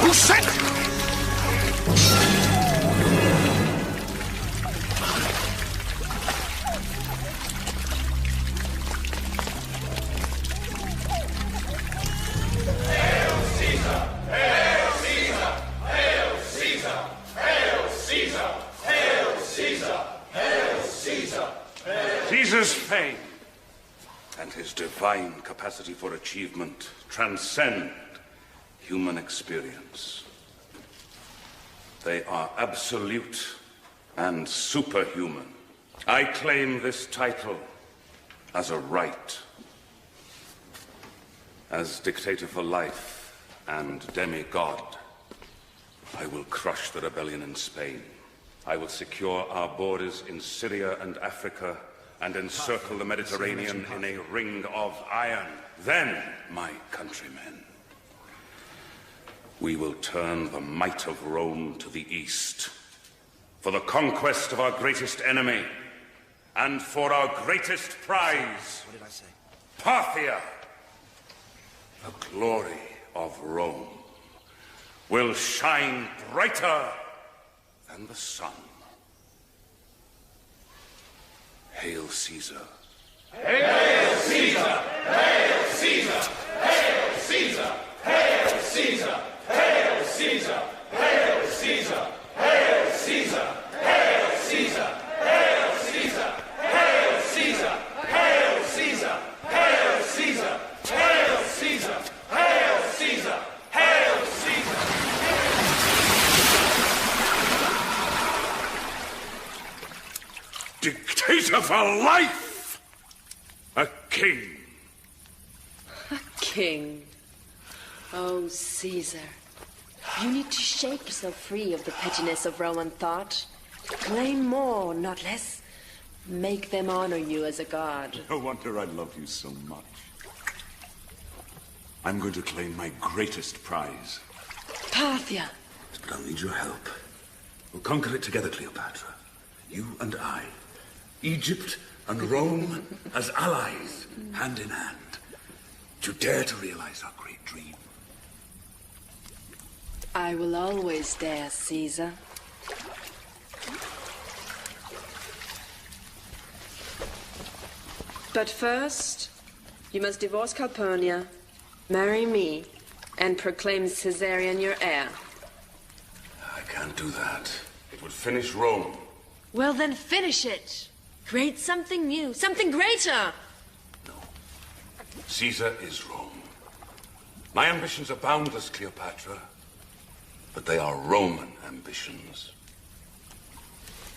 Who sent you? Caesar's fame and his divine capacity for achievement transcend human experience. They are absolute and superhuman. I claim this title as a right. As dictator for life and demigod, I will crush the rebellion in Spain. I will secure our borders in Syria and Africa and encircle the Mediterranean in a ring of iron. Then, my countrymen, we will turn the might of Rome to the east for the conquest of our greatest enemy and for our greatest prize. What did I say? Parthia, the glory of Rome, will shine brighter than the sun. Hail Caesar. Hail Caesar! Hail Caesar! Hail Caesar! Hail Caesar! Hail Caesar! Hail Caesar! Hail Caesar! Hail Caesar! Hail Caesar! Hail Caesar! Hail Caesar! Hail Caesar! Hail Caesar! Hail Caesar! Hail Caesar! Dictator for life! A king! A king? Oh, Caesar. You need to shake yourself free of the pettiness of Roman thought. Claim more, not less. Make them honor you as a god. No wonder I love you so much. I'm going to claim my greatest prize. Parthia. But I'll need your help. We'll conquer it together, Cleopatra. You and I. Egypt and Rome as allies, hand in hand. Do you dare to realize our great dream? I will always dare, Caesar. But first, you must divorce Calpurnia, marry me, and proclaim Caesarion your heir. I can't do that. It would finish Rome. Well, then finish it. Create something new, something greater. Caesar is Rome. My ambitions are boundless, Cleopatra, but they are Roman ambitions.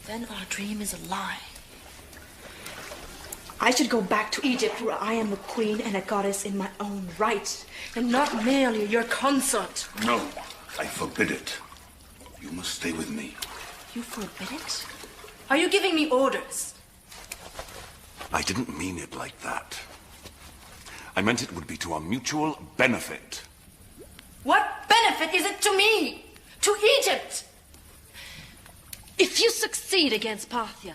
Then our dream is a lie. I should go back to Egypt, where I am a queen and a goddess in my own right, and not merely your consort. No, I forbid it. You must stay with me. You forbid it? Are you giving me orders? I didn't mean it like that. I meant it would be to our mutual benefit. What benefit is it to me? To Egypt? If you succeed against Parthia,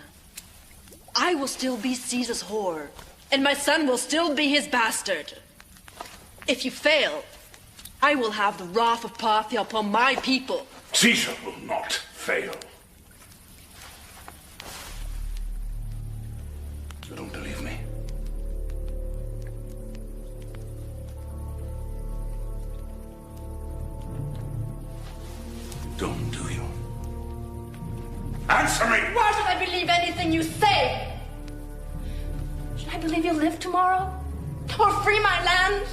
I will still be Caesar's whore, and my son will still be his bastard. If you fail, I will have the wrath of Parthia upon my people. Caesar will not fail. You don't believe me? Don't, do you? Answer me! Why should I believe anything you say? Should I believe you'll live tomorrow? Or free my land?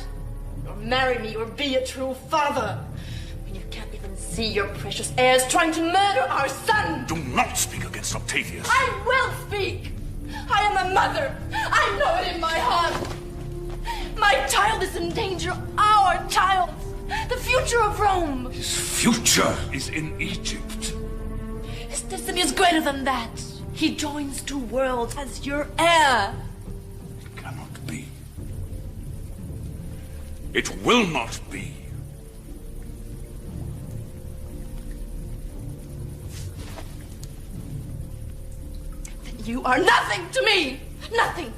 Or marry me or be a true father? When you can't even see your precious heirs trying to murder our son! Do not speak against Octavius! I will speak! I am a mother! I know it in my heart! My child is in danger! Our child! The future of Rome! His future is in Egypt. His destiny is greater than that. He joins two worlds as your heir. It cannot be. It will not be. Then you are nothing to me! Nothing!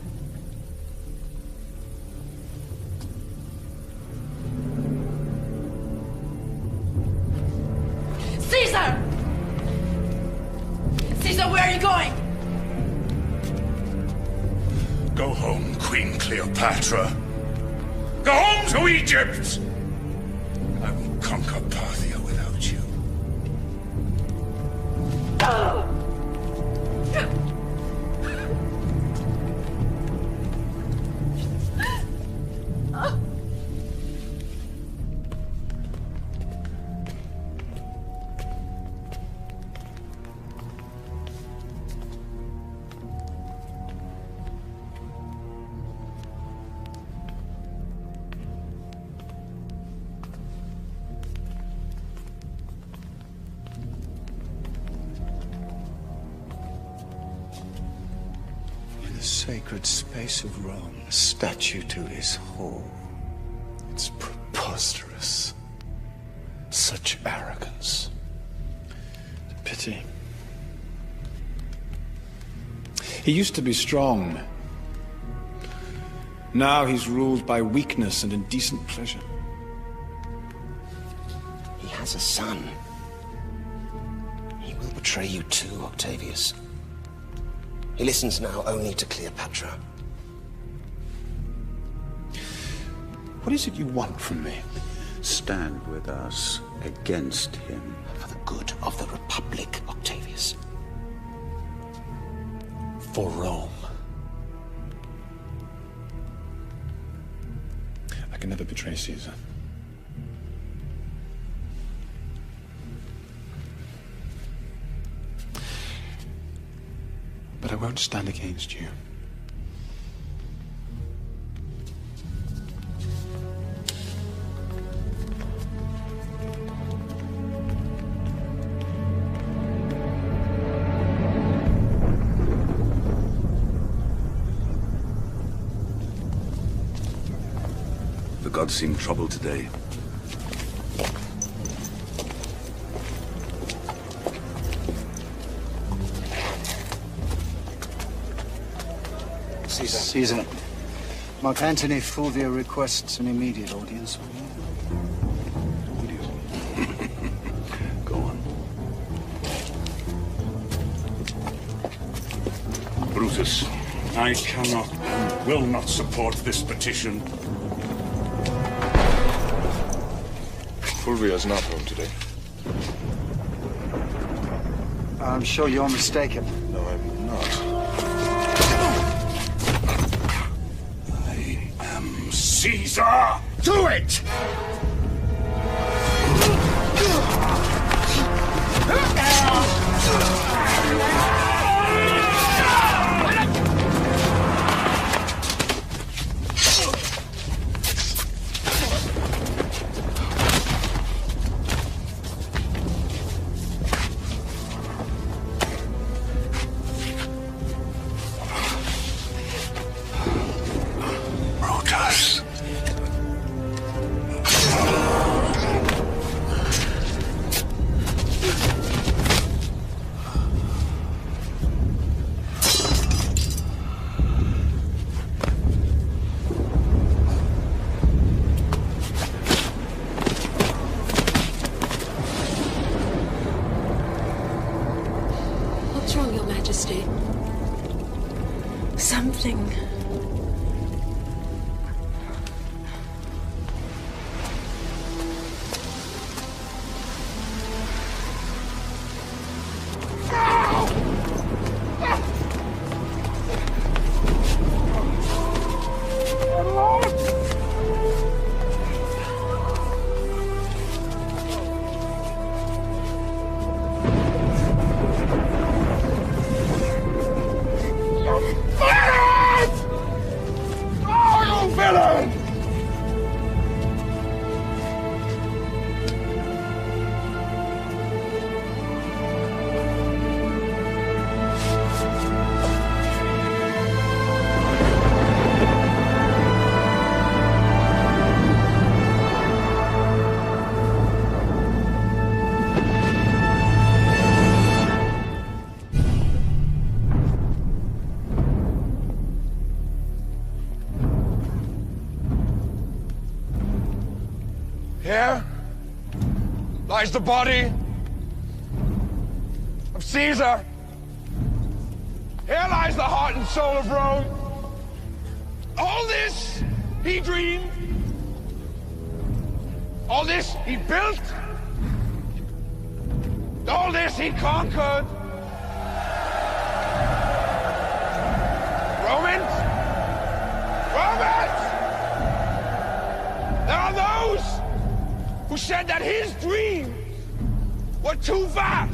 Caesar! Caesar, where are you going? Go home, Queen Cleopatra. Go home to Egypt! I will conquer Parthia without you. Sacred space of Rome, a statue to his whore. It's preposterous. Such arrogance. It's a pity. He used to be strong. Now he's ruled by weakness and indecent pleasure. He has a son. He will betray you too, Octavius. He listens now only to Cleopatra. What is it you want from me? Stand with us against him. For the good of the Republic, Octavius. For Rome. I can never betray Caesar. But I won't stand against you. The gods seem troubled today. Caesar. Mark Antony Fulvia requests an immediate audience with you. Go on. Brutus, I cannot and will not support this petition. Fulvia is not home today. I'm sure you're mistaken. No, I'm not. Caesar! Do it! Brutus. What's wrong, Your Majesty? Something. Oh, you villain! Here lies the body of Caesar. Here lies the heart and soul of Rome. All this he dreamed. All this he built. All this he conquered. Romans! Romans! There are those who said that his dreams were too vast.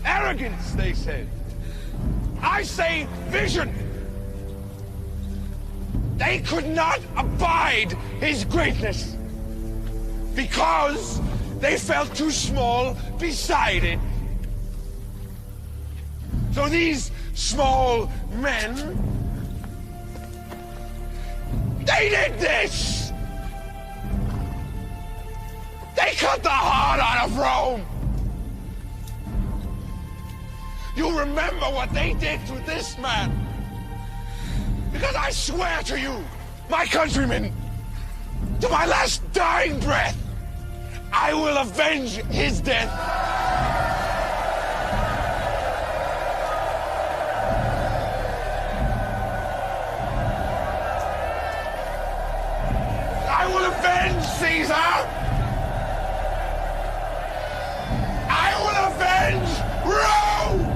Arrogance, they said. I say vision. They could not abide his greatness because they felt too small beside it. So these small men, they did this. They cut the heart out of Rome. You remember what they did to this man. Because I swear to you, my countrymen, to my last dying breath, I will avenge his death. I will avenge Caesar. I will avenge Rome.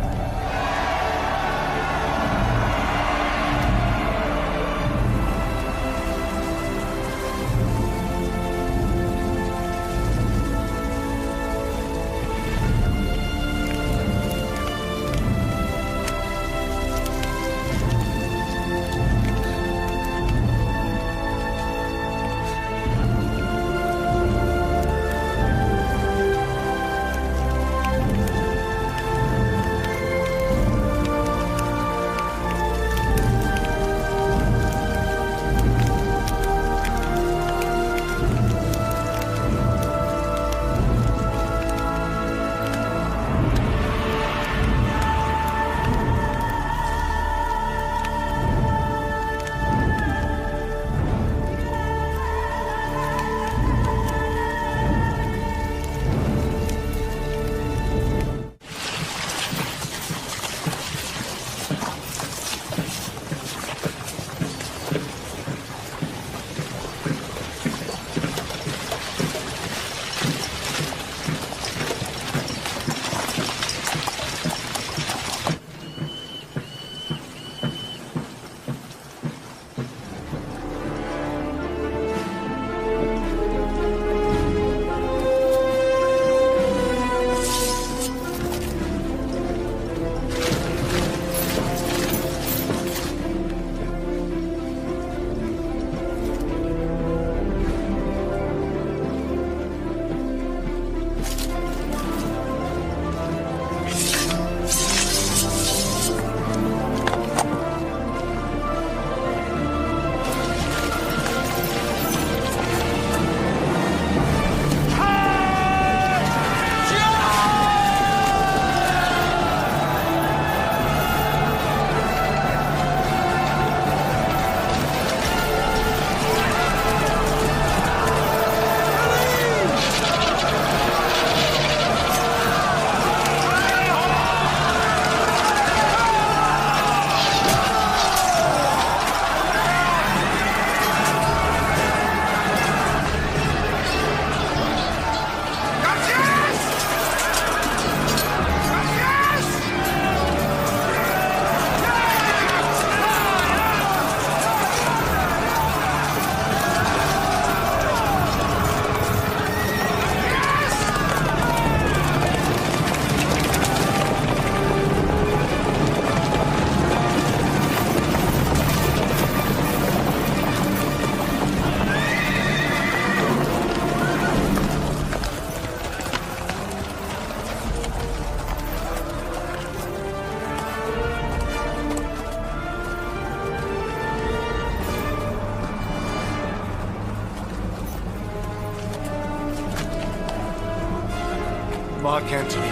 Mark Antony,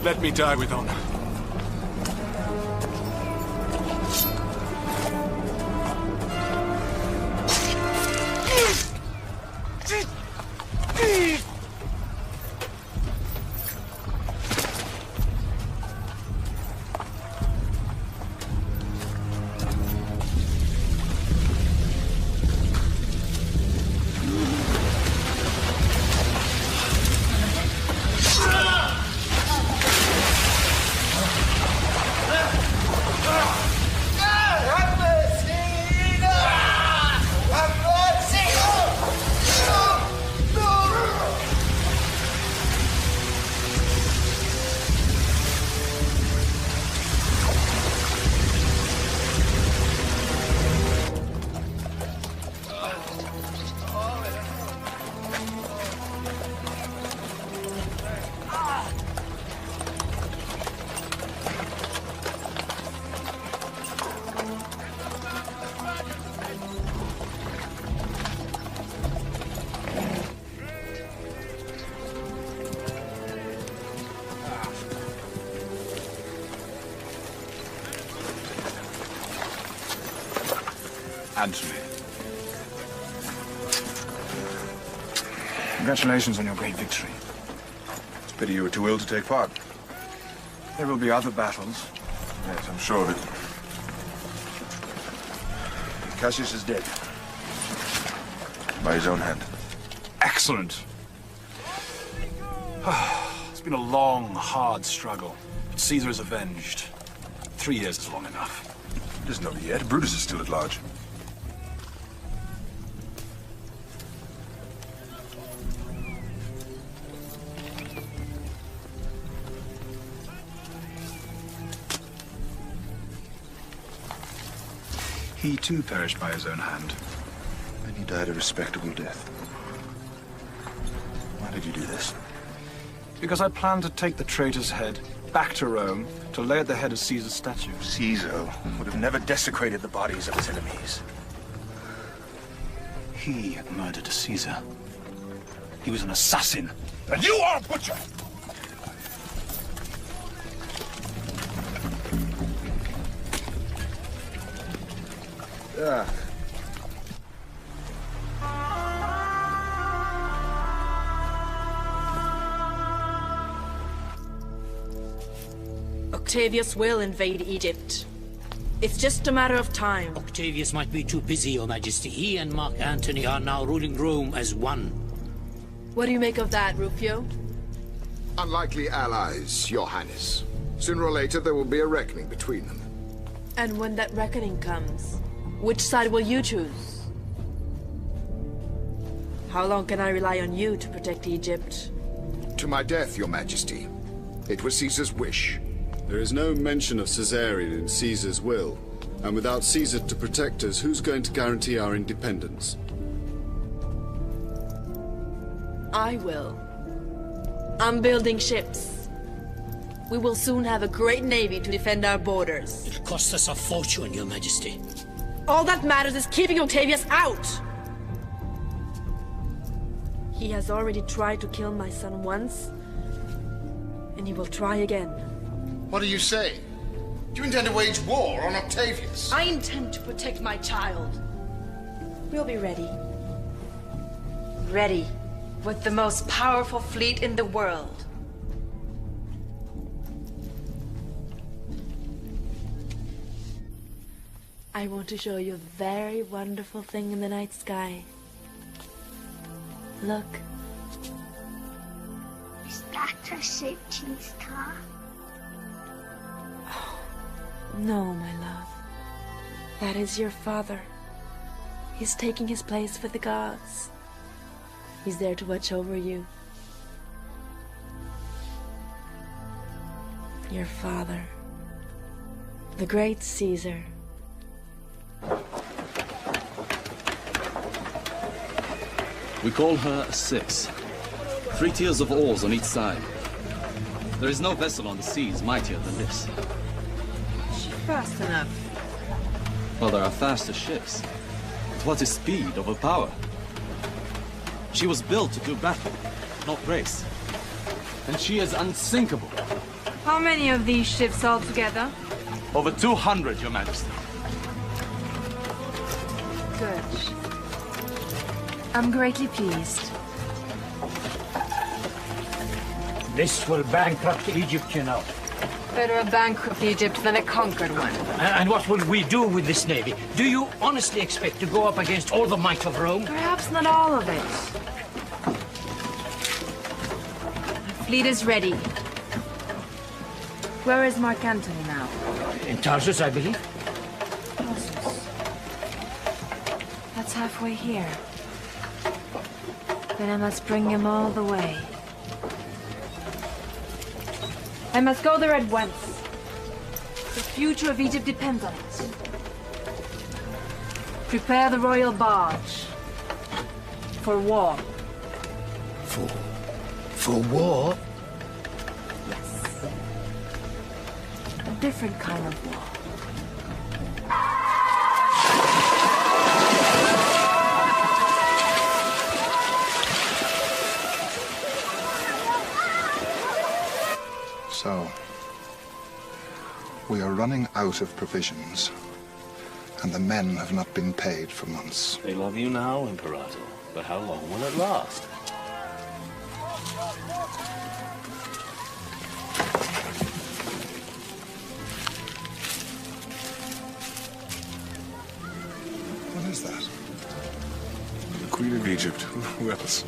let me die with honor. Antony. Congratulations on your great victory. It's a pity you were too ill to take part. There will be other battles. Yes, I'm sure of it. Cassius is dead. By his own hand. Excellent. It's been a long, hard struggle. But Caesar is avenged. 3 years is long enough. It isn't over yet. Brutus is still at large. He too perished by his own hand. And he died a respectable death. Why did you do this? Because I planned to take the traitor's head back to Rome to lay at the head of Caesar's statue. Caesar would have never desecrated the bodies of his enemies. He murdered Caesar. He was an assassin. And you are a butcher! Ah. Octavius will invade Egypt. It's just a matter of time. Octavius might be too busy, Your Majesty. He and Mark Antony are now ruling Rome as one. What do you make of that, Rufio? Unlikely allies, Your Highness. Sooner or later, there will be a reckoning between them. And when that reckoning comes, which side will you choose? How long can I rely on you to protect Egypt? To my death, Your Majesty. It was Caesar's wish. There is no mention of Caesarion in Caesar's will. And without Caesar to protect us, who's going to guarantee our independence? I will. I'm building ships. We will soon have a great navy to defend our borders. It costs us a fortune, Your Majesty. All that matters is keeping Octavius out! He has already tried to kill my son once, and he will try again. What are you saying? Do you intend to wage war on Octavius? I intend to protect my child. We'll be ready. Ready. With the most powerful fleet in the world. I want to show you a very wonderful thing in the night sky. Look. Is that a shooting star? Oh, no, my love. That is your father. He's taking his place with the gods. He's there to watch over you. Your father. The great Caesar. We call her a 6. 3 tiers of oars on each side. There is no vessel on the seas mightier than this. Is she fast enough? Well, there are faster ships. But what is speed over power? She was built to do battle, not race. and she is unsinkable. How many of these ships altogether? Over 200, Your Majesty. Good. I'm greatly pleased. This will bankrupt Egypt, you know. Better a bankrupt Egypt than a conquered one. And what will we do with this navy? Do you honestly expect to go up against all the might of Rome? Perhaps not all of it. The fleet is ready. Where is Mark Antony now? In Tarsus, I believe. That's halfway here. Then I must bring him all the way. I must go there at once. The future of Egypt depends on it. Prepare the royal barge. For war. For war? Yes. A different kind of war. So, we are running out of provisions, and the men have not been paid for months. They love you now, Imperator, but how long will it last? What is that? The Queen of Egypt. Who else?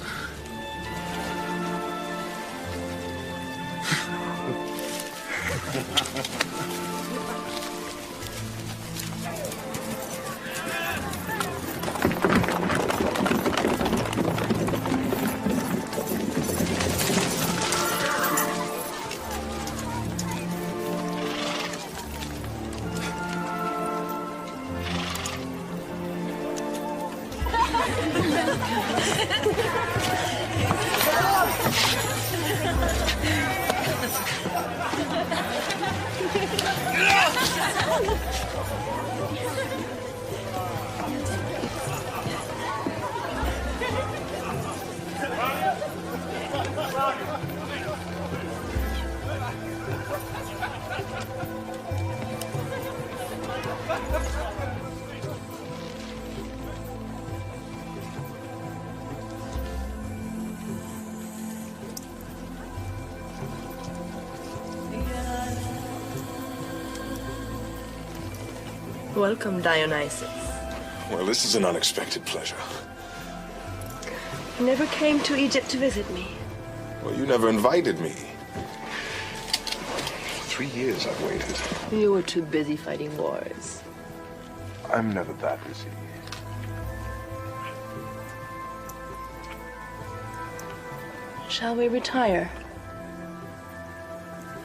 Welcome, Dionysus. Well, this is an unexpected pleasure. You never came to Egypt to visit me. Well, you never invited me. 3 years I've waited. You were too busy fighting wars. I'm never that busy. Shall we retire?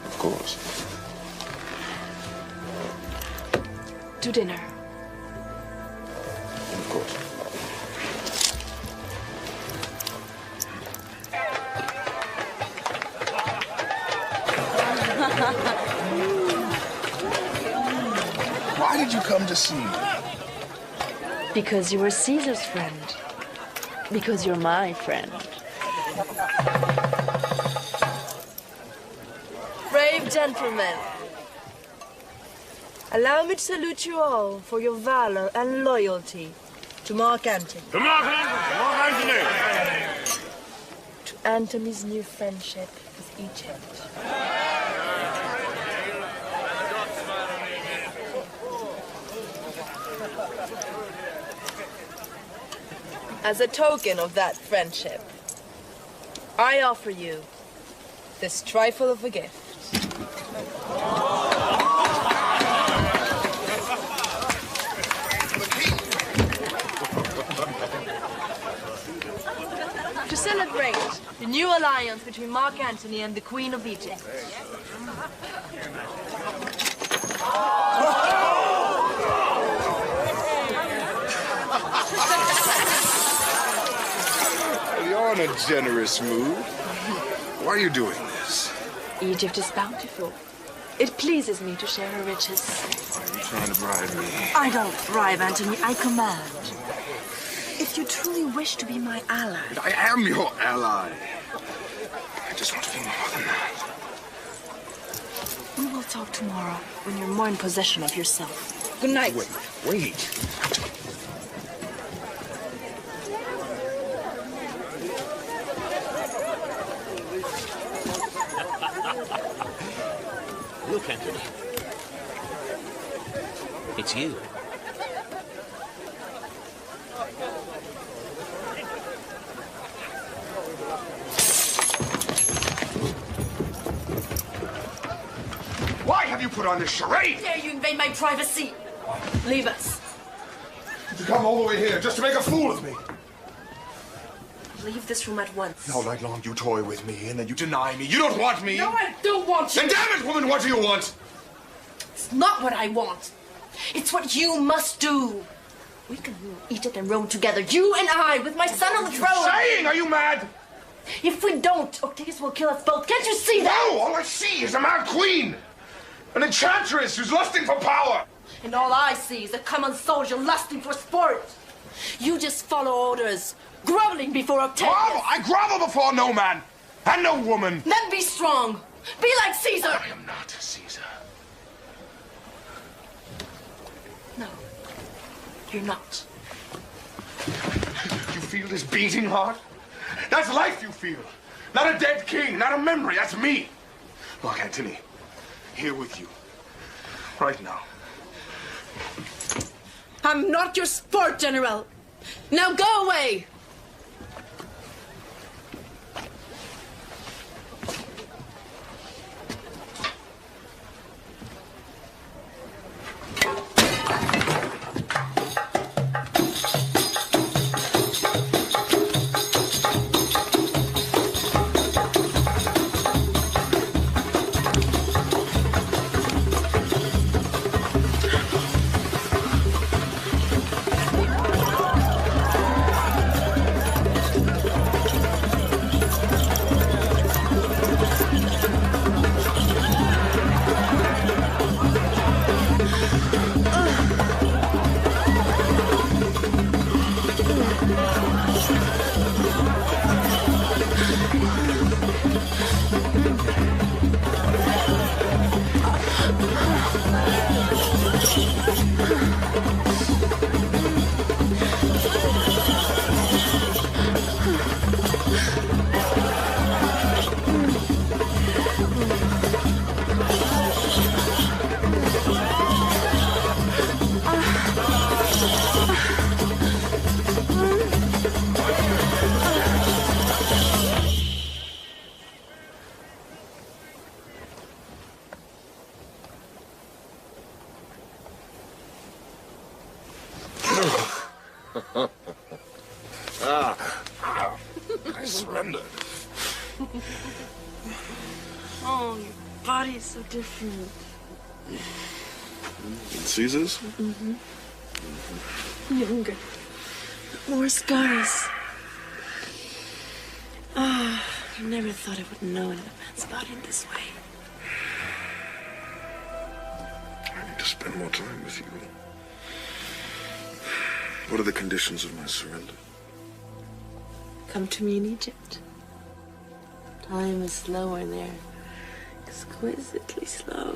Of course. To dinner. Of course. Why did you come to see me? Because you were Caesar's friend. Because you're my friend. Brave gentlemen, allow me to salute you all for your valor and loyalty to Mark Antony. To Mark Antony! Mark Antony! To Antony's new friendship with Egypt. As a token of that friendship, I offer you this trifle of a gift. To celebrate the new alliance between Mark Antony and the Queen of Egypt. You're in a generous mood. Why are you doing this? Egypt is bountiful. It pleases me to share her riches. Are you trying to bribe me? I don't bribe, Antony. I command. If you truly wish to be my ally... I am your ally. I just want to be more than that. We will talk tomorrow, when you're more in possession of yourself. Good night. Wait. Look, Anthony. It's you. Why have you put on this charade? Dare you invade my privacy? Leave us. Did you come all the way here just to make a fool of me? Leave this room at once. All night long you toy with me, and then you deny me. You don't want me. No, I don't want you. Then damn it, woman, what do you want? It's not what I want. It's what you must do. We can rule Egypt and Rome together, you and I, with my son on the throne. What are you saying? Are you mad? If we don't, Octavius will kill us both. Can't you see that? No, all I see is a mad queen. An enchantress who's lusting for power. And all I see is a common soldier lusting for sport. You just follow orders, groveling before Octavius. Grovel? I grovel before no man and no woman. Then be strong. Be like Caesar. I am not Caesar. No, you're not. You feel this beating heart? That's life you feel. Not a dead king, not a memory. That's me. Look, Antony, here with you. Right now. I'm not your sport general. Now go away. I surrender. Oh, your body is so different. And Caesar's? Mm-hmm. Younger. More scars. Ah, I never thought I would know another man's body in this way. I need to spend more time with you. What are the conditions of my surrender? Come to me in Egypt. Time is slower there. Exquisitely slow.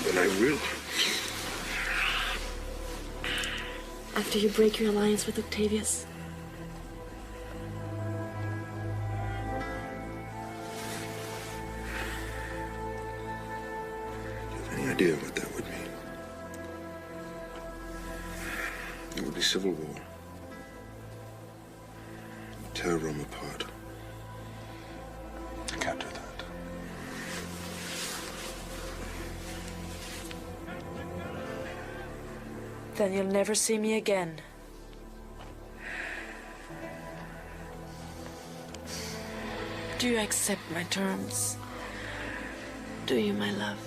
Then I will. After you break your alliance with Octavius. Do you have any idea what that would mean? It would be civil war. Tear Rome apart. I can't do that. Then you'll never see me again. Do you accept my terms? Do you, my love?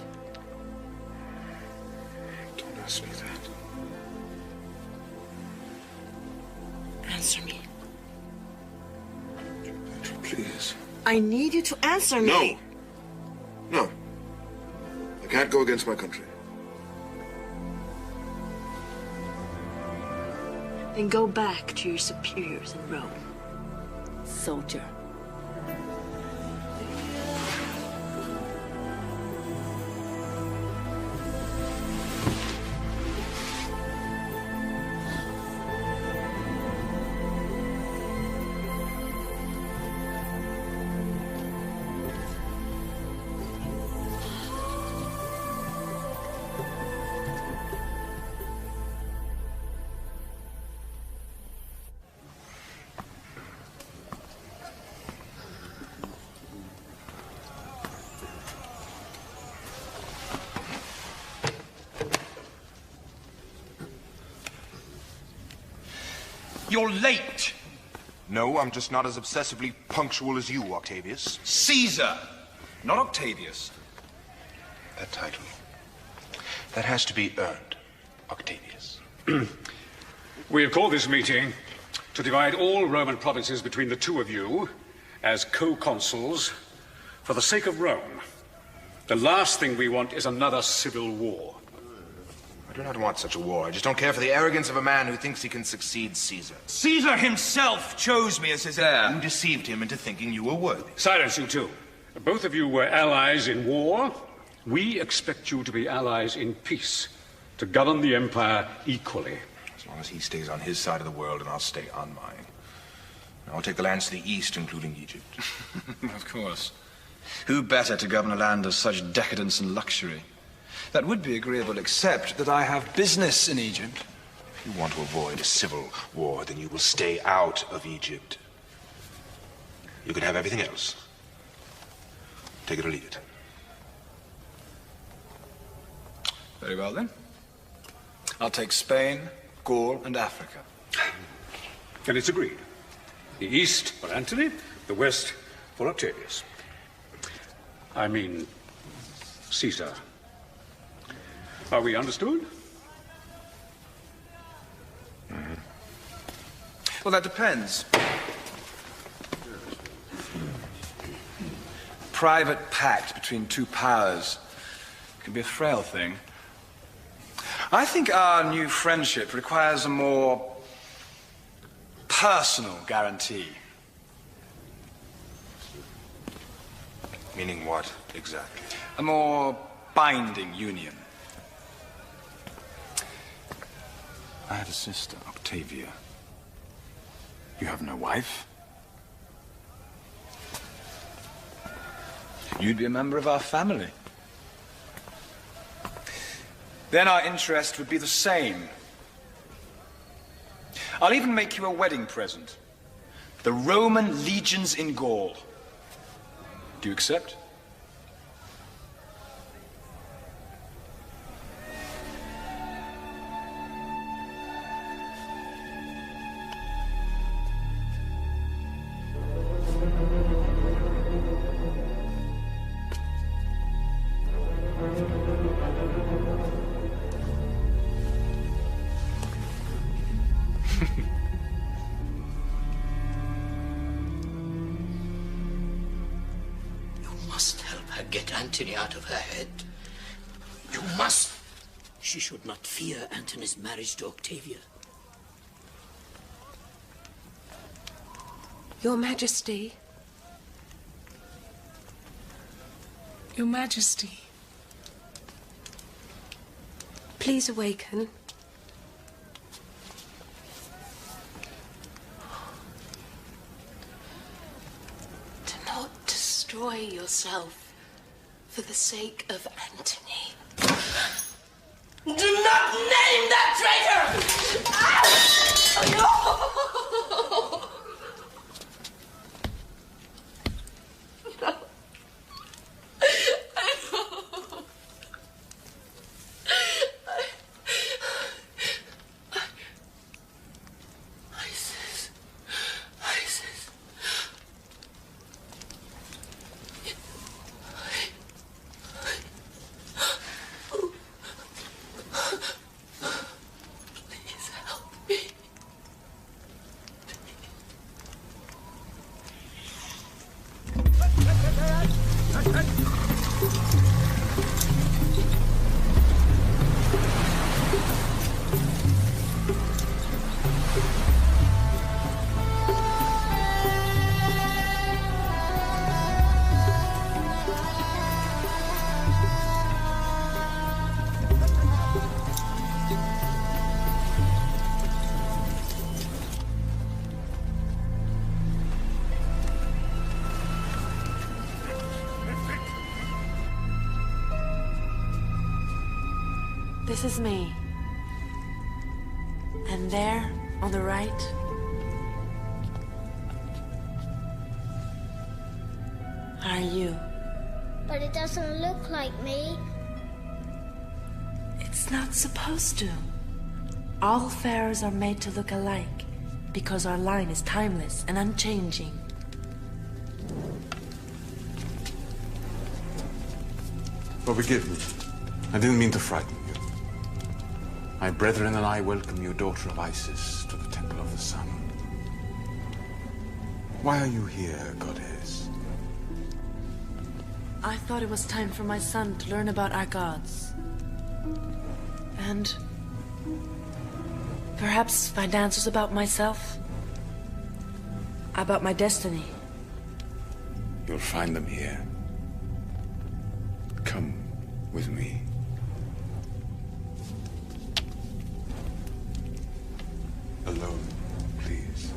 Don't ask me that. Answer me. Please. I need you to answer me. No. No. I can't go against my country. Then go back to your superiors in Rome. Soldier. You're late. No, I'm just not as obsessively punctual as you, Octavius. Caesar, not Octavius. That title. That has to be earned, Octavius. We have called this meeting to divide all Roman provinces between the two of you as co-consuls for the sake of Rome. The last thing we want is another civil war. I do not want such a war. I just don't care for the arrogance of a man who thinks he can succeed Caesar. Caesar himself chose me as his heir. You deceived him into thinking you were worthy. Silence, you two. Both of you were allies in war. We expect you to be allies in peace, to govern the empire equally. As long as he stays on his side of the world and I'll stay on mine. I'll take the lands to the east, including Egypt. Of course. Who better to govern a land of such decadence and luxury? That would be agreeable, except that I have business in Egypt. If you want to avoid a civil war, then you will stay out of Egypt. You can have everything else. Take it or leave it. Very well, then. I'll take Spain, Gaul, and Africa. And it's agreed. The east for Antony, the west for Octavius. I mean, Caesar. Are we understood? Well, that depends. Private pact between two powers can be a frail thing. I think our new friendship requires a more personal guarantee. Meaning what, exactly? A more binding union. I have a sister, Octavia. You have no wife? You'd be a member of our family. Then our interest would be the same. I'll even make you a wedding present. The Roman legions in Gaul. Do you accept? Get Antony out of her head. You must. She should not fear Antony's marriage to Octavia. Your Majesty. Your Majesty. Please awaken. Do not destroy yourself for the sake of Antony. Do not name that traitor! Ah! No! No. I know. Isis. Isis. Please help me. This is me. And there, on the right, are you. But it doesn't look like me. It's not supposed to. All pharaohs are made to look alike because our line is timeless and unchanging. Well, forgive me. I didn't mean to frighten you. My brethren and I welcome you, daughter of Isis, to the Temple of the Sun. Why are you here, goddess? I thought it was time for my son to learn about our gods. And perhaps find answers about myself. About my destiny. You'll find them here. Come with me. Alone, please.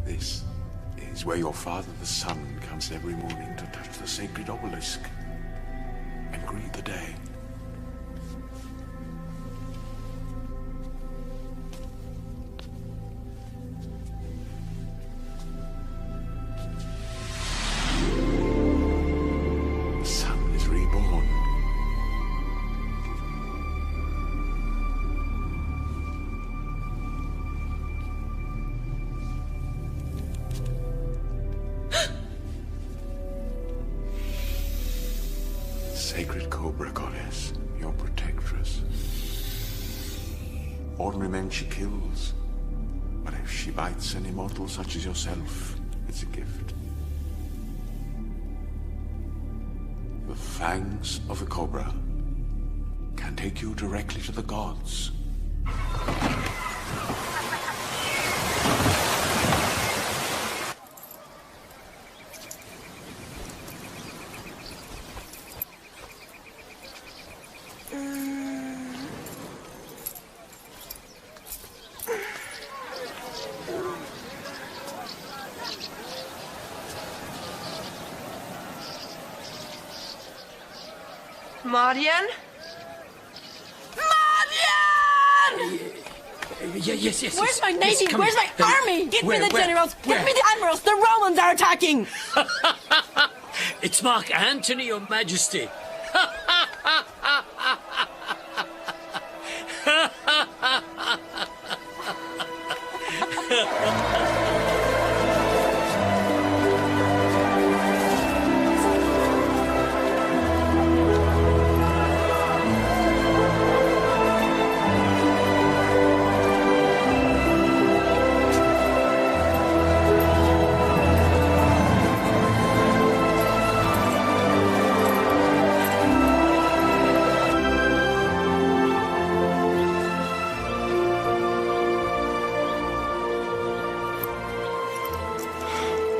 This is where your father, the sun, comes every morning to touch the sacred obelisk and greet the day. The sun is reborn. Sacred Cobra Goddess, your protectress. Ordinary men she kills, but if she bites an immortal such as yourself, it's a gift. The fangs of the Cobra can take you directly to the gods. Marian? Yes. Where's my navy? Yes, Where's my army? Get me the generals! Where? Get me the admirals! The Romans are attacking! It's Mark Antony, Your Majesty.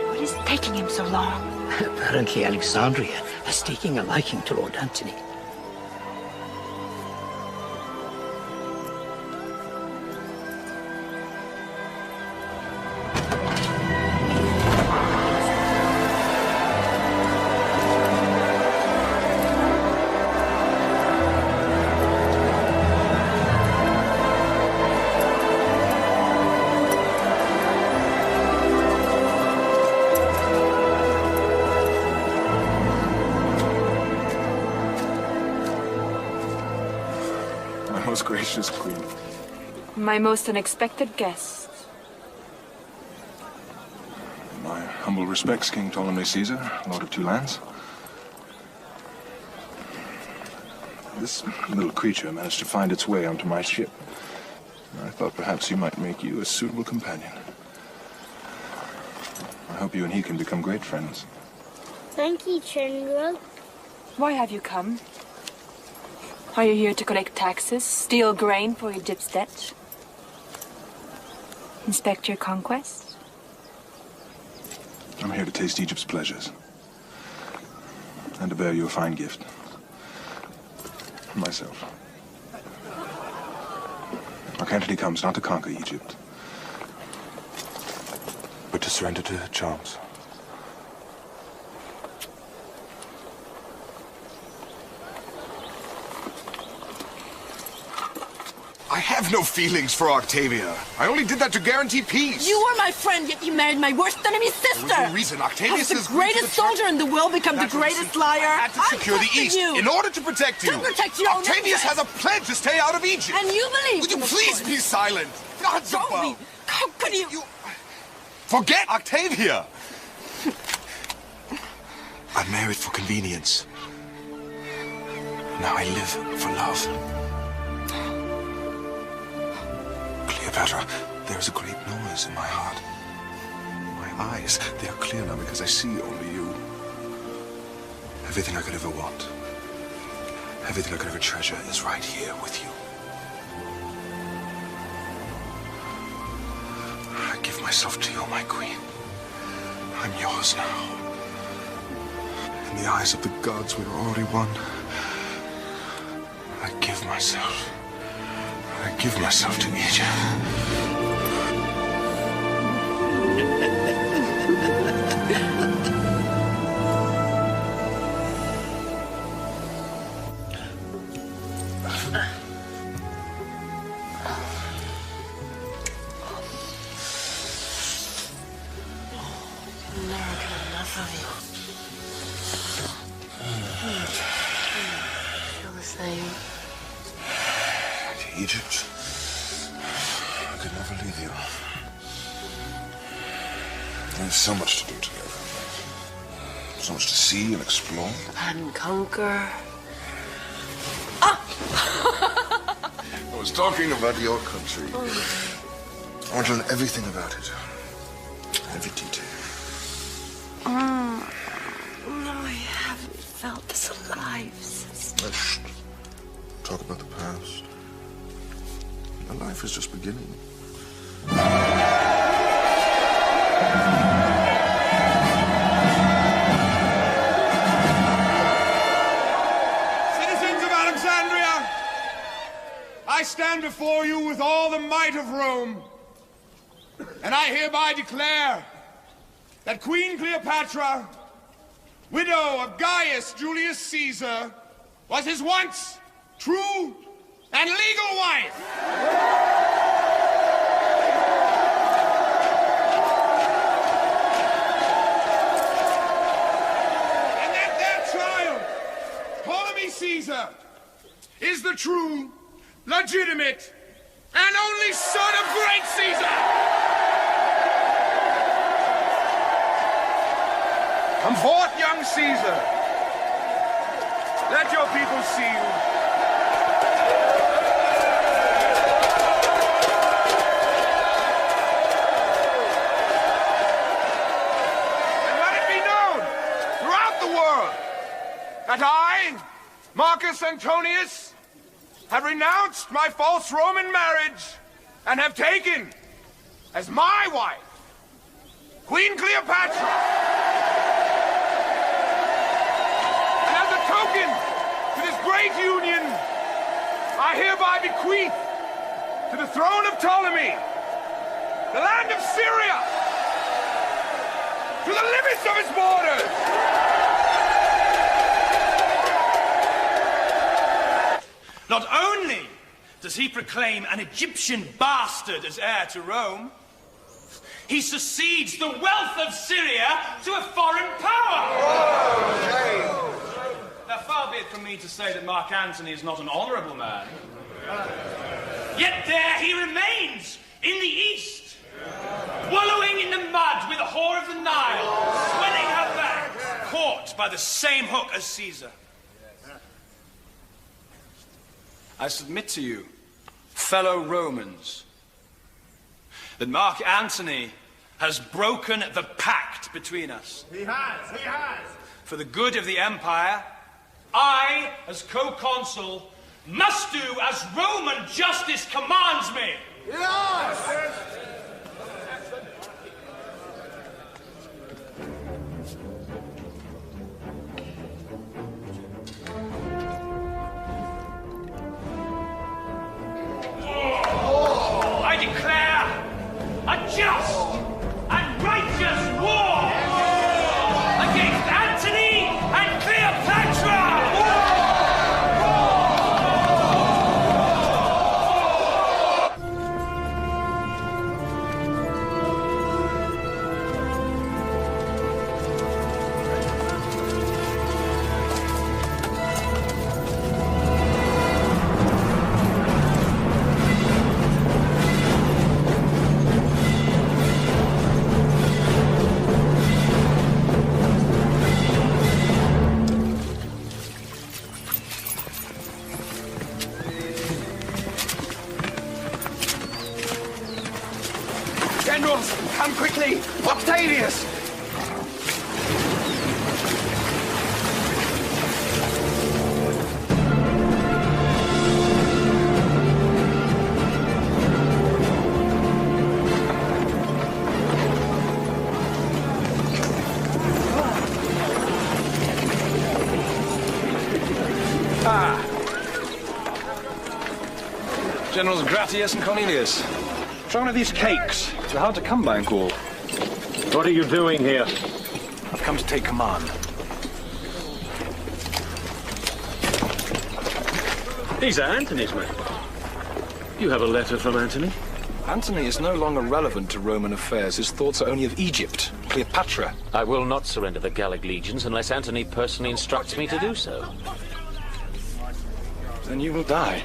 What is taking him so long? Apparently Alexandria is taking a liking to Lord Antony. My most gracious queen. My most unexpected guest. My humble respects, King Ptolemy Caesar, Lord of two lands. This little creature managed to find its way onto my ship. I thought perhaps he might make you a suitable companion. I hope you and he can become great friends. Thank you, General. Why have you come? Are you here to collect taxes, steal grain for Egypt's debt? Inspect your conquest? I'm here to taste Egypt's pleasures. And to bear you a fine gift. From myself. Mark Antony comes not to conquer Egypt, but to surrender to her charms. have no feelings for Octavia. I only did that to guarantee peace. You were my friend, yet you married my worst enemy's sister. There was a reason. Octavius Has is the greatest soldier in the world become the greatest liar? I had to secure the East you. in order to protect you. To protect your own Octavius has a pledge to stay out of Egypt. And you believe Would you him, of please course. be silent? Gods above. How could you? Forget Octavia. I married for convenience. Now I live for love. Cleopatra, there's a great noise in my heart. My eyes, they are clear now because I see only you. Everything I could ever want, everything I could ever treasure is right here with you. I give myself to you, my queen. I'm yours now. In the eyes of the gods, we are already one. I give myself to Egypt. Egypt. I could never leave you. There's so much to do together. So much to see and explore. And conquer. I was talking about your country. I want to learn everything about it. Every detail. No, I haven't felt this alive since. Shh. Talk about the past. My life is just beginning. Citizens of Alexandria, I stand before you with all the might of Rome, and I hereby declare that Queen Cleopatra, widow of Gaius Julius Caesar, was his once true and legal wife. And that their child, Ptolemy Caesar, is the true, legitimate, and only son of great Caesar. Come forth, young Caesar. Let your people see you. That I, Marcus Antonius, have renounced my false Roman marriage and have taken as my wife Queen Cleopatra. And as a token to this great union, I hereby bequeath to the throne of Ptolemy the land of Syria to the limits of its borders. Not only does he proclaim an Egyptian bastard as heir to Rome, he succeeds the wealth of Syria to a foreign power. Now, far be it from me to say that Mark Antony is not an honourable man. Yet there he remains in the East, wallowing in the mud with the whore of the Nile, swelling her back, caught by the same hook as Caesar. I submit to you, fellow Romans, that Mark Antony has broken the pact between us. He has. For the good of the empire, I, as co-consul, must do as Roman justice commands me. Yes! I declare a just and righteous war against Antony and Cleopatra! Octavius! Generals Gratius and Cornelius. Try one of these cakes. They're hard to come by in Gaul. What are you doing here? I've come to take command. These are Antony's men. You have a letter from Antony? Antony is no longer relevant to Roman affairs. His thoughts are only of Egypt, Cleopatra. I will not surrender the Gallic legions unless Antony personally instructs me to do so. Then you will die.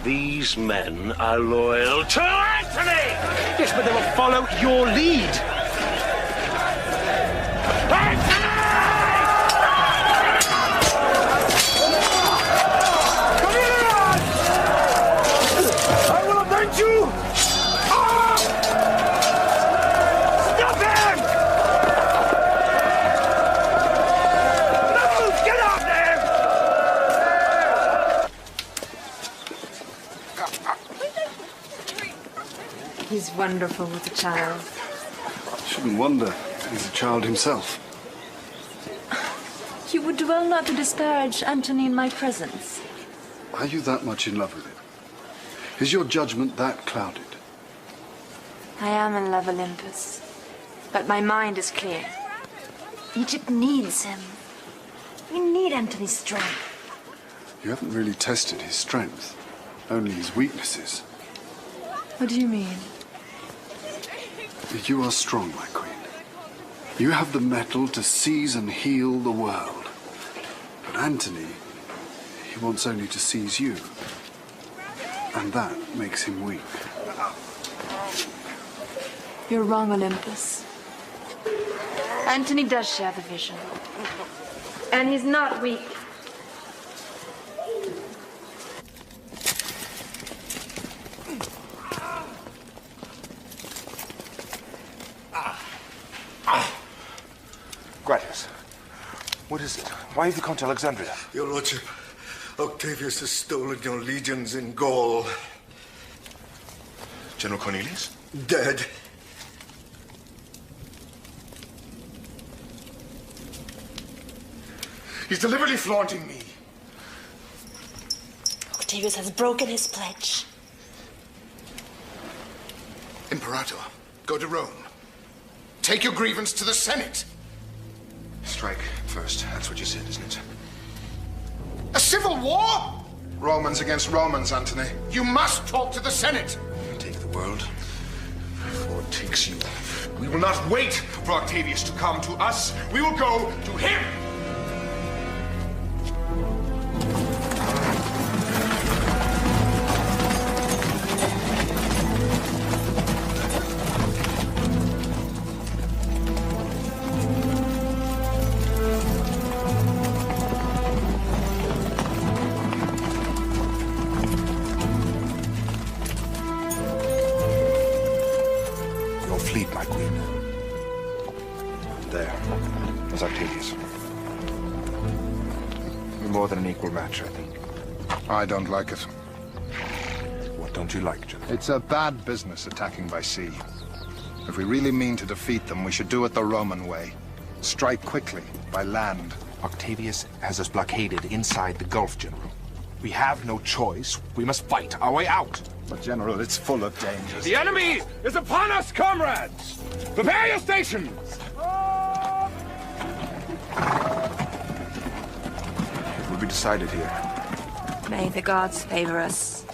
These men are loyal to Antony! Yes, but they will follow your lead. I will avenge you! Stop him! No! Get out there! He's wonderful with a child. Shouldn't wonder. He's a child himself. You would do well not to disparage Antony in my presence. Are you that much in love with him? Is your judgment that clouded? I am in love, Olympus. But my mind is clear. Egypt needs him. We need Antony's strength. You haven't really tested his strength, only his weaknesses. What do you mean? You are strong, my queen. You have the mettle to seize and heal the world. But Antony, he wants only to seize you. And that makes him weak. You're wrong, Olympus. Antony does share the vision. And he's not weak. Gratius, what is it? Why have you come to Alexandria? Your Lordship, Octavius has stolen your legions in Gaul. General Cornelius? Dead. He's deliberately flaunting me. Octavius has broken his pledge. Imperator, go to Rome. Take your grievance to the Senate. Strike first. That's what you said, isn't it? A civil war? Romans against Romans, Antony. You must talk to the Senate. Take the world before it takes you. We will not wait for Octavius to come to us. We will go to him. Fleet, my queen. There is Octavius. We're more than an equal match, I think. I don't like it. What don't you like, General? It's a bad business attacking by sea. If we really mean to defeat them, we should do it the Roman way. Strike quickly, by land. Octavius has us blockaded inside the Gulf, General. We have no choice. We must fight our way out. But, General, it's full of dangers. The enemy is upon us, comrades! Prepare your stations! It will be decided here. May the gods favor us.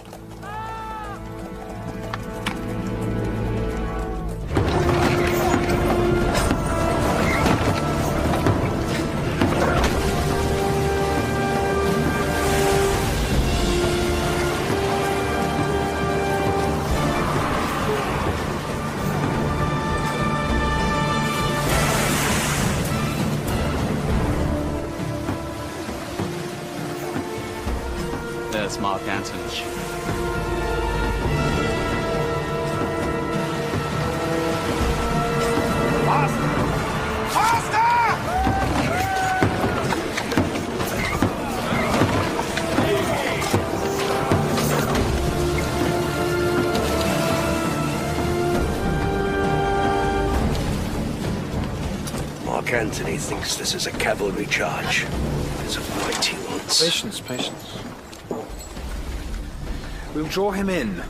There's Mark Antony. Mark Antony thinks this is a cavalry charge. It's a fight he wants. Patience, patience. We'll draw him in.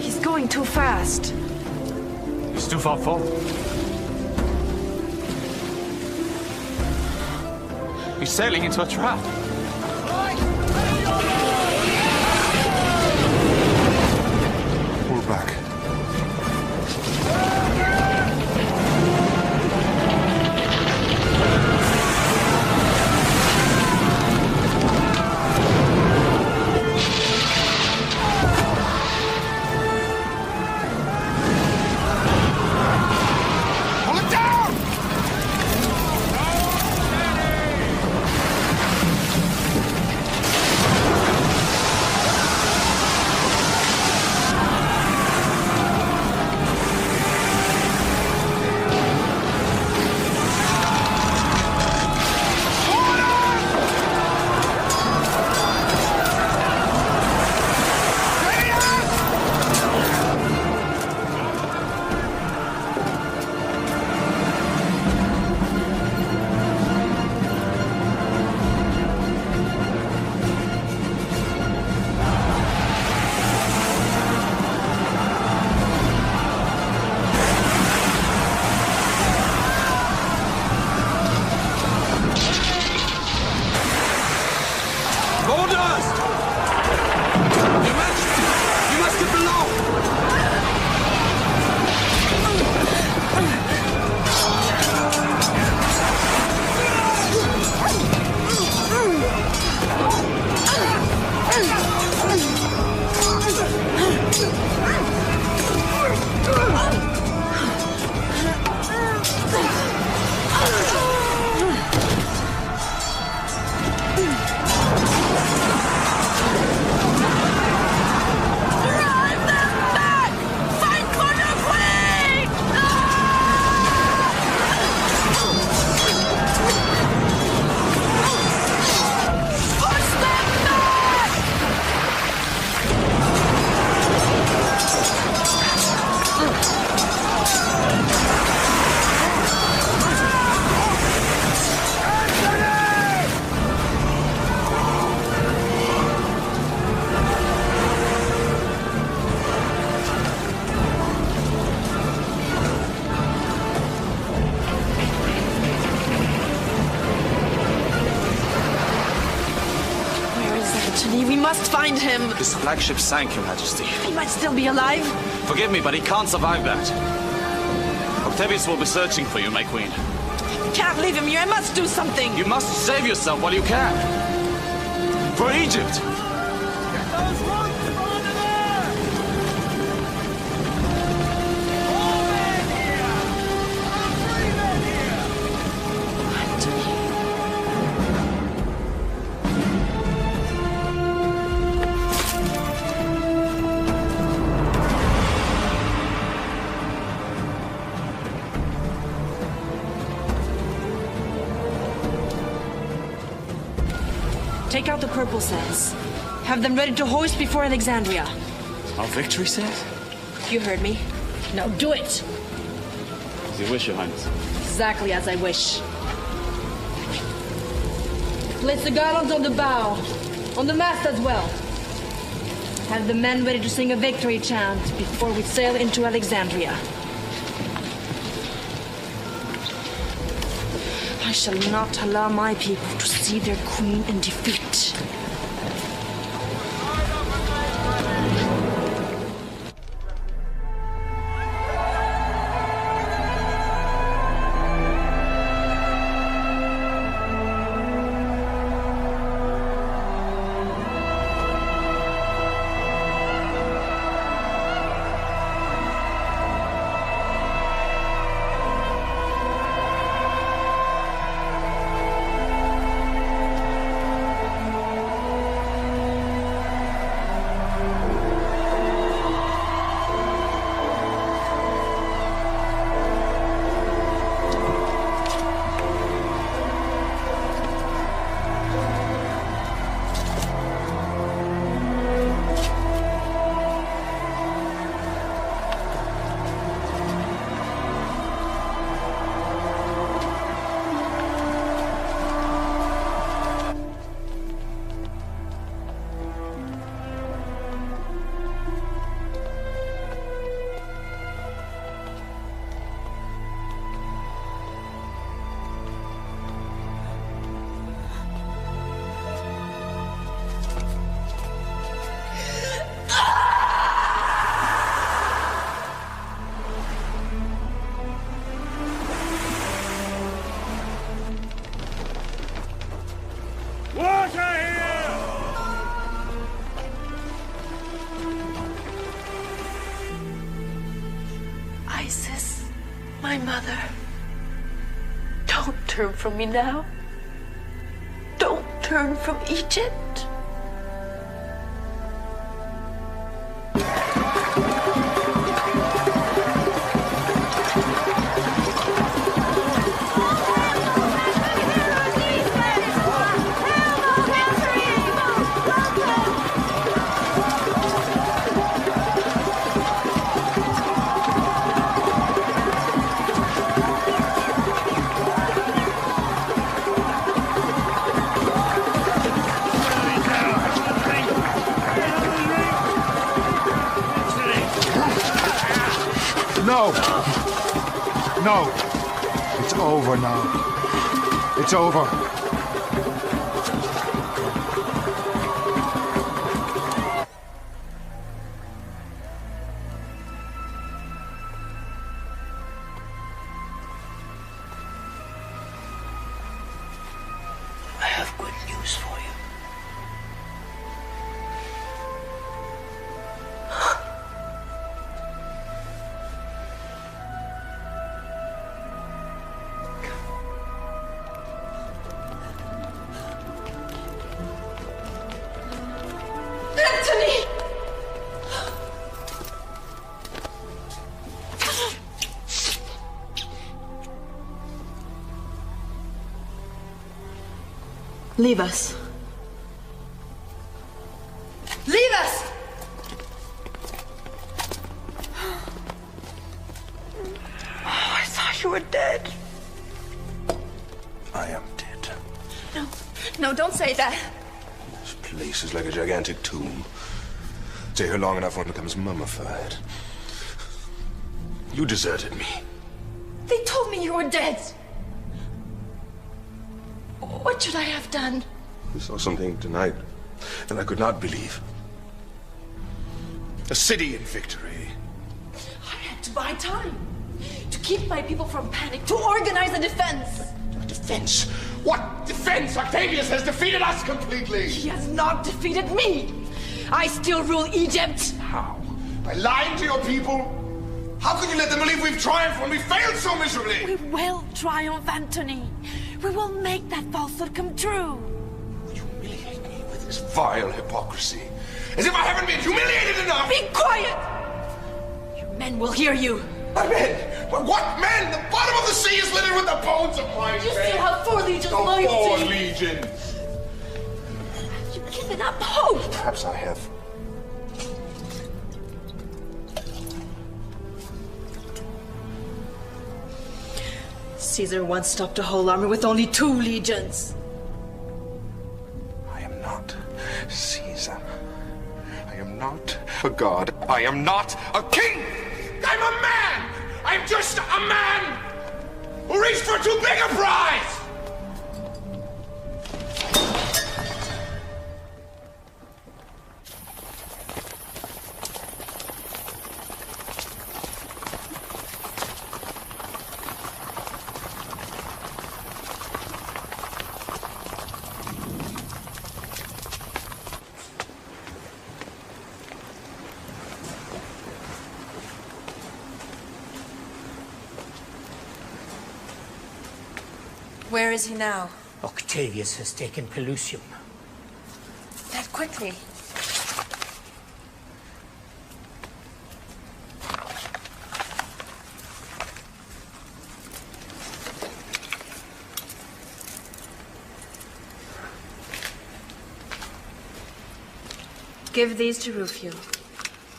He's going too fast. He's too far forward. He's sailing into a trap. Pull back. We must find him. His flagship sank, Your Majesty. He might still be alive. Forgive me, but he can't survive that. Octavius will be searching for you, my queen. I can't leave him here. I must do something. You must save yourself while you can. For Egypt. Take out the purple sails. Have them ready to hoist before Alexandria. Our victory set? You heard me. Now do it! As you wish, Your Highness. Exactly as I wish. Place the garlands on the bow. On the mast as well. Have the men ready to sing a victory chant before we sail into Alexandria. I shall not allow my people to see their queen in defeat. Isis, my mother, don't turn from me now. Don't turn from Egypt. No! No! It's over now. It's over. I have good news for you. Anthony! Leave us. Leave us! Oh, I thought you were dead. I am dead. No, no, don't say that. This place is like a gigantic tomb. Stay here long enough, one becomes mummified. You deserted me. They told me you were dead. What should I have done? I saw something tonight that I could not believe. A city in victory. I had to buy time. To keep my people from panic. To organize a defense. Defense? What defense? Octavius has defeated us completely. He has not defeated me. I still rule Egypt. How? By lying to your people? How can you let them believe we've triumphed when we failed so miserably? We will triumph, Anthony. We will make that falsehood come true. Humiliate me with this vile hypocrisy. As if I haven't been humiliated enough! Be quiet! Your men will hear you. My men? What men? The bottom of the sea is littered with the bones of my men. You still have 4 legions The loyalty. 4 legions. You've given up hope. Perhaps I have. Caesar once stopped a whole army with only 2 legions. I am not Caesar. I am not a god. I am not a king! I'm a man! I'm just a man who reached for too big a prize! Where is he now? Octavius has taken Pelusium. That quickly. Give these to Rufio.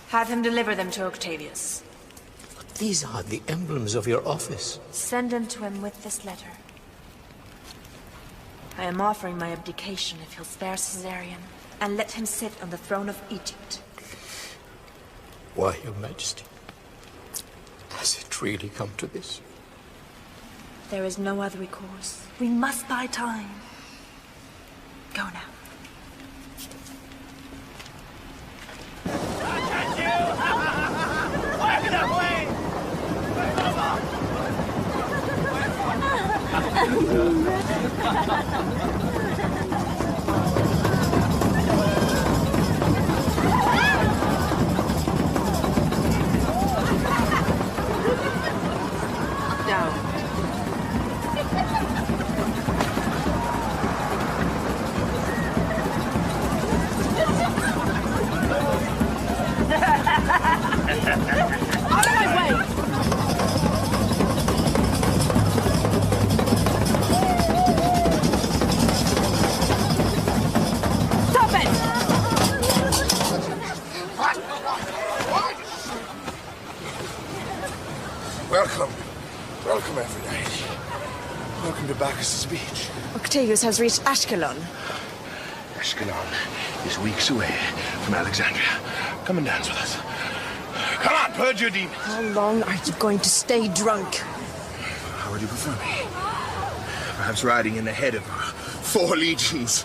Have him deliver them to Octavius. But these are the emblems of your office. Send them to him with this letter. I am offering my abdication if he'll spare Caesarion and let him sit on the throne of Egypt. Why, Your Majesty? Has it really come to this? There is no other recourse. We must buy time. Go now. Welcome. Welcome, every knight. Welcome to Bacchus's Beach. Octavius has reached Ashkelon. Ashkelon is weeks away from Alexandria. Come and dance with us. Come on, purge your demons. How long are you going to stay drunk? How would you prefer me? Perhaps riding in the head of 4 legions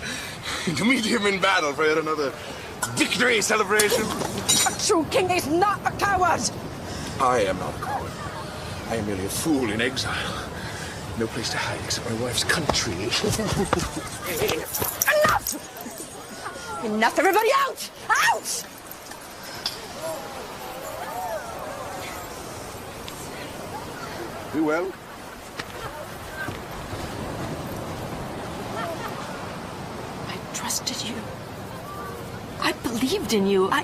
to meet him in battle for yet another victory celebration. A true king is not a coward! I am not a coward. I am merely a fool in exile. No place to hide except my wife's country. Enough! Enough, everybody out! Out! Be well. I trusted you. I believed in you. I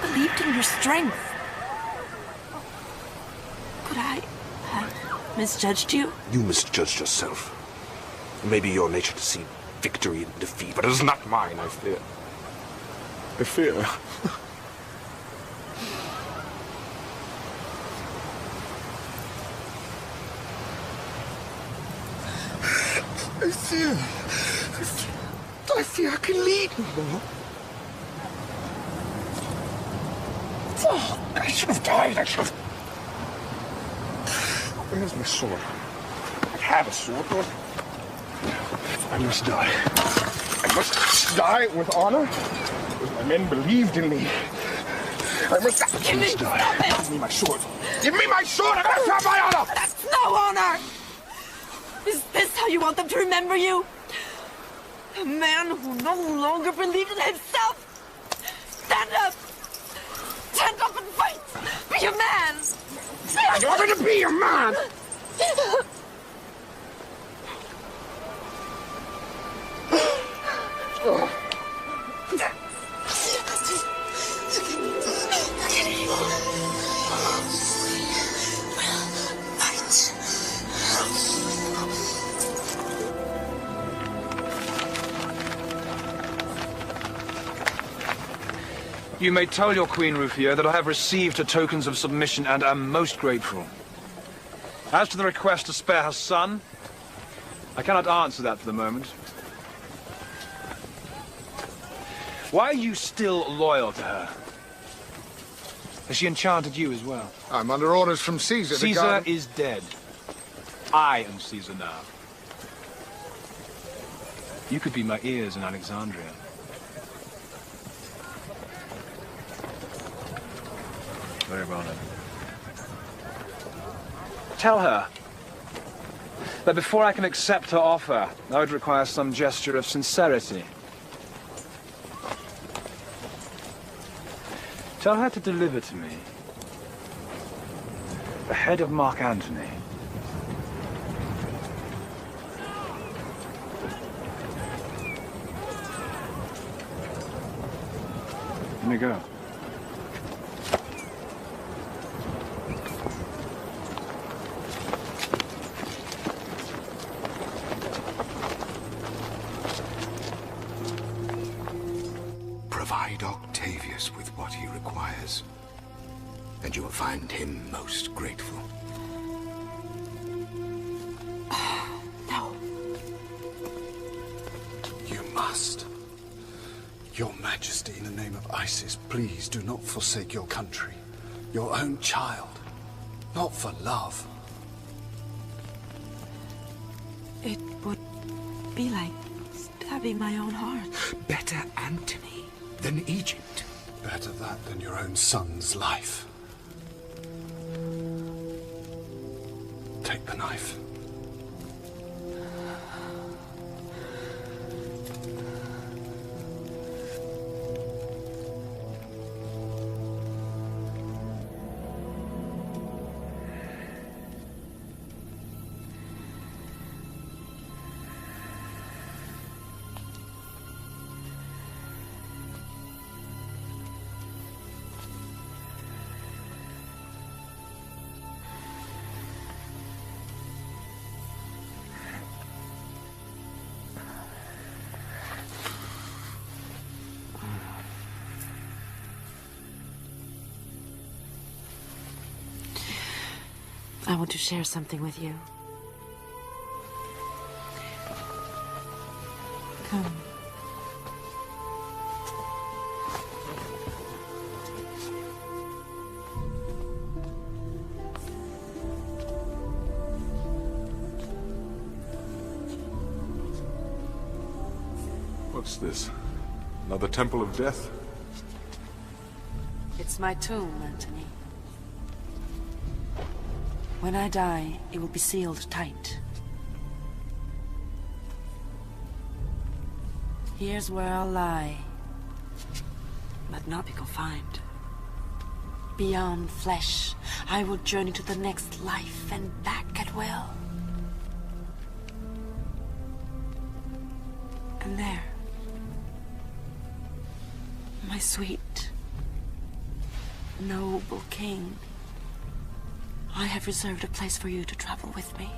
believed in your strength. Could I have misjudged you? You misjudged yourself. It may be your nature to see victory in defeat, but it is not mine, I fear. I fear. I fear I can lead no more. Oh, I should have died. Where's my sword? I have a sword, but I must die. I must die with honor, because my men believed in me. I must die. Give me my sword. Give me my sword! I must have my honor! That's no honor! Is this how you want them to remember you? A man who no longer believed in himself? Stand up! Stand up and fight! Be a man! I want me to be a man! You may tell your Queen, Rufio, that I have received her tokens of submission and am most grateful. As to the request to spare her son, I cannot answer that for the moment. Why are you still loyal to her? Has she enchanted you as well? I'm under orders from Caesar. Caesar is dead. I am Caesar now. You could be my ears in Alexandria. Very well, then. Tell her that before I can accept her offer, I would require some gesture of sincerity. Tell her to deliver to me the head of Mark Antony. Let me go. Provide Octavius with what he requires, and you will find him most grateful. No. You must. Your Majesty, in the name of Isis, please do not forsake your country, your own child, not for love. It would be like stabbing my own heart. Better Antony than Egypt. Better that than your own son's life. Take the knife. I want to share something with you. Come. What's this? Another temple of death? It's my tomb, Anthony. When I die, it will be sealed tight. Here's where I'll lie, but not be confined. Beyond flesh, I will journey to the next life and back at will. And there, my sweet, noble king, I have reserved a place for you to travel with me.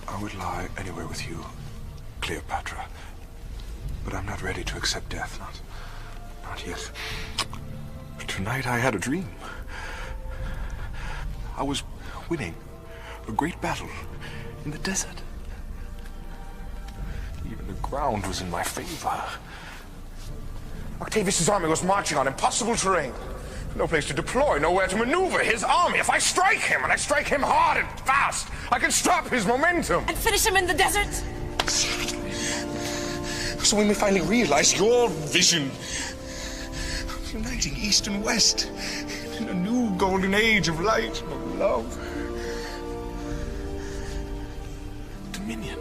I would lie anywhere with you, Cleopatra. But I'm not ready to accept death, not yet. But tonight I had a dream. I was winning a great battle in the desert. Even the ground was in my favor. Octavius' army was marching on impossible terrain. No place to deploy, nowhere to maneuver. His army, if I strike him, and I strike him hard and fast, I can stop his momentum. And finish him in the desert? So we may finally realize your vision of uniting East and West in a new golden age of light and love. Dominion.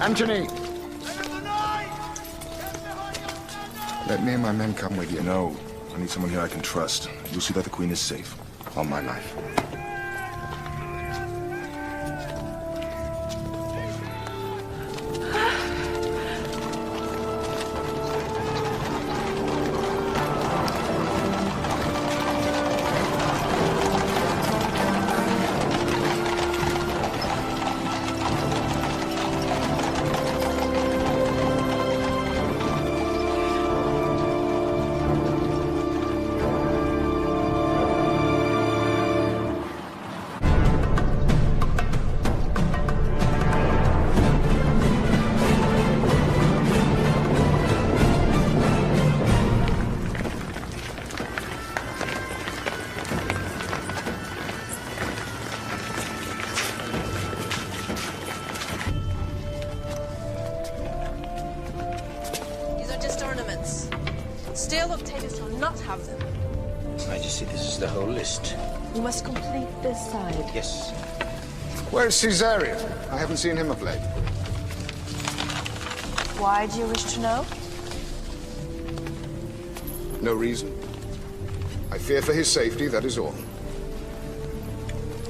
Antony! Let me and my men come with you. No. I need someone here I can trust. You'll see that the Queen is safe. On my life. Still, Octavius will not have them. Majesty, this is the whole list. You must complete this side. Yes. Where's Caesarion? I haven't seen him of late. Why do you wish to know? No reason. I fear for his safety, that is all.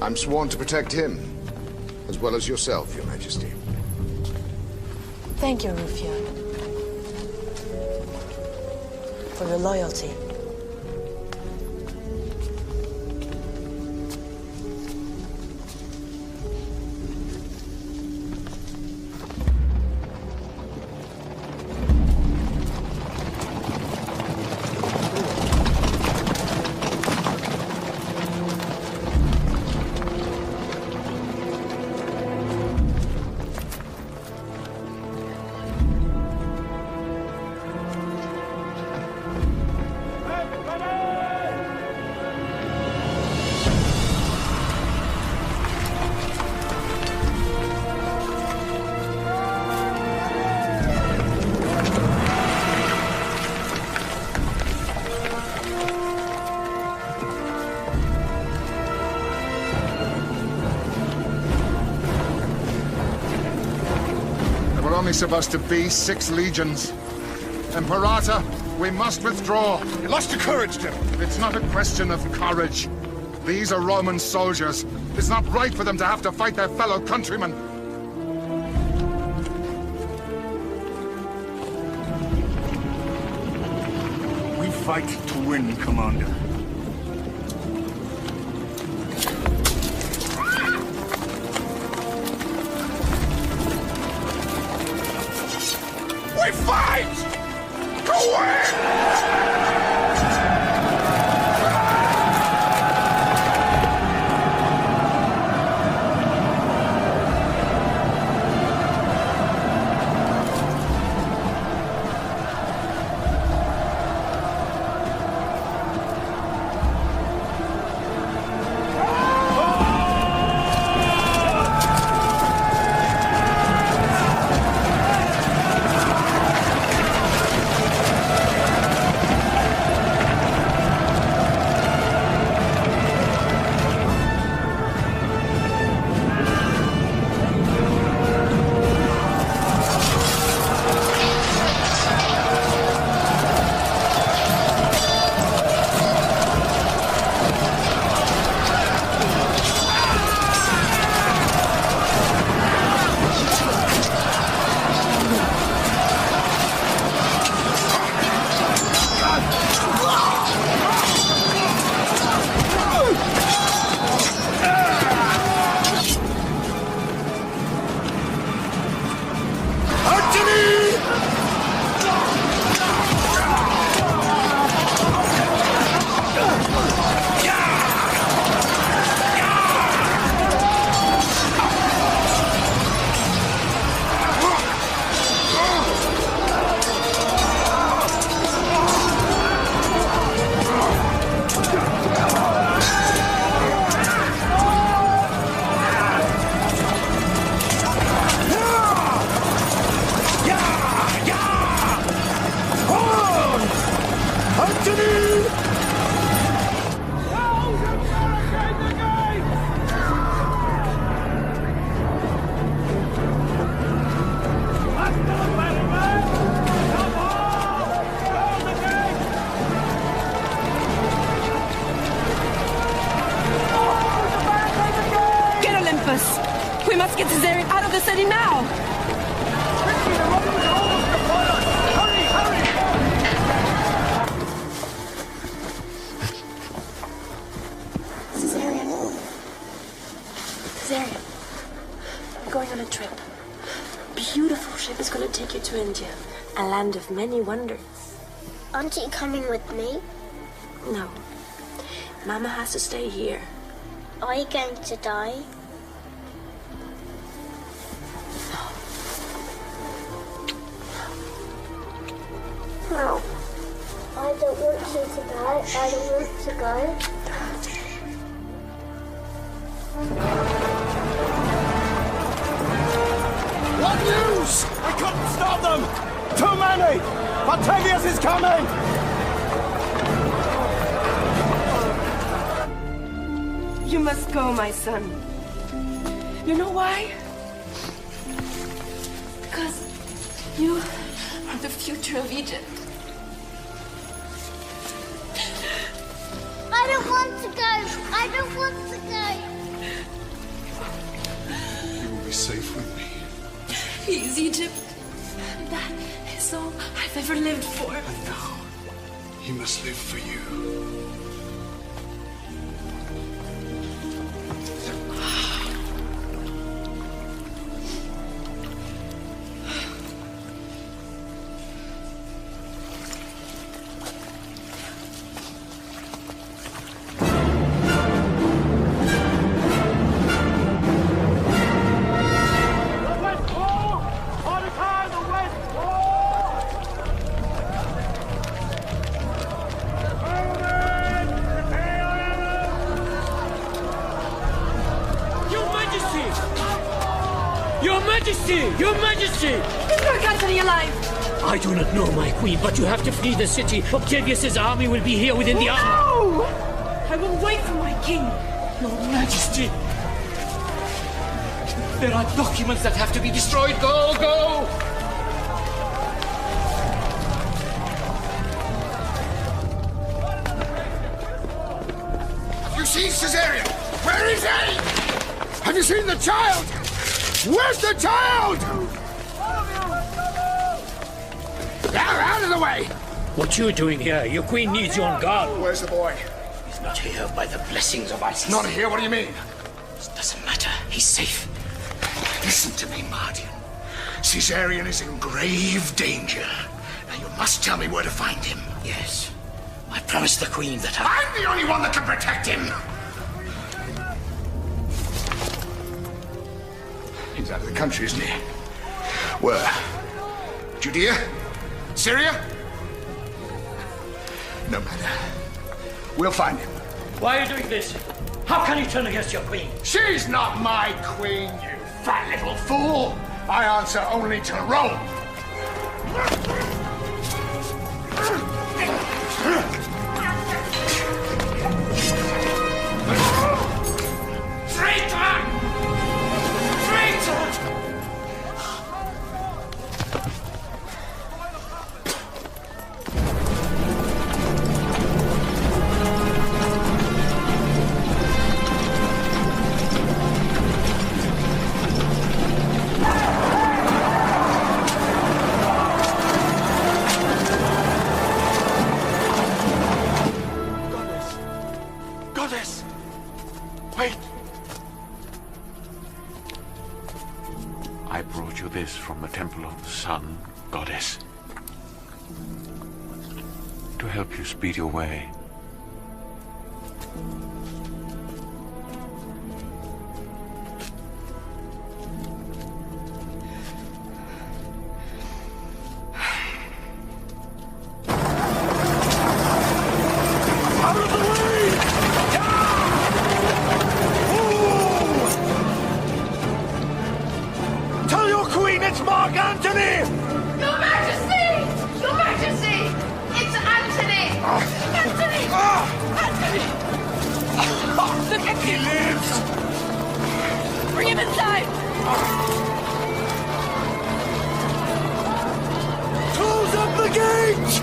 I'm sworn to protect him, as well as yourself, Your Majesty. Thank you, Rufian, for your loyalty. Only supposed to be 6 legions. Imperator, we must withdraw. You lost your courage, General. It's not a question of courage. These are Roman soldiers. It's not right for them to have to fight their fellow countrymen. fight to win, Commander. We fight to win! We must get Caesarion out of the city now! Caesarion, I'm going on a trip. Beautiful ship is going to take you to India, a land of many wonders. Aren't you coming with me? No. Mama has to stay here. Are you going to die? No. I don't want you to die. I don't want to go. What news? I couldn't stop them! Too many! Octavius is coming! You must go, my son. You know why? Because you are the future of Egypt. I don't want to go! I don't want to go! You will be safe with me. He is Egypt. That is all I've ever lived for. And now, he must live for you. Your Majesty! Is Mark Antony alive? I do not know, my queen, but you have to flee the city. Octavius's army will be here within the hour. No! I will wait for my king. Your Majesty! There are documents that have to be destroyed. Go, go! Have you seen Caesarion? Where is he? Have you seen the child? Where's the child? Now, out of the way! What you doing here? Your queen needs you on guard. Where's the boy? He's not here by the blessings of Isis. Not here? What do you mean? It doesn't matter. He's safe. Listen to me, Mardian. Caesarion is in grave danger. Now you must tell me where to find him. Yes. I promised the queen that I'm the only one that can protect him! He's out of the country, isn't he? Where? Judea? Syria? No matter. We'll find him. Why are you doing this? How can you turn against your queen? She's not my queen, you fat little fool! I answer only to Rome! Traitor! Traitor! Goddess! Wait! I brought you this from the Temple of the Sun, Goddess. To help you speed your way. Tell your queen it's Mark Antony! Your Majesty! Your Majesty! It's Antony! Antony! Antony! Look at him! He lives! Bring him inside! Close up the gate!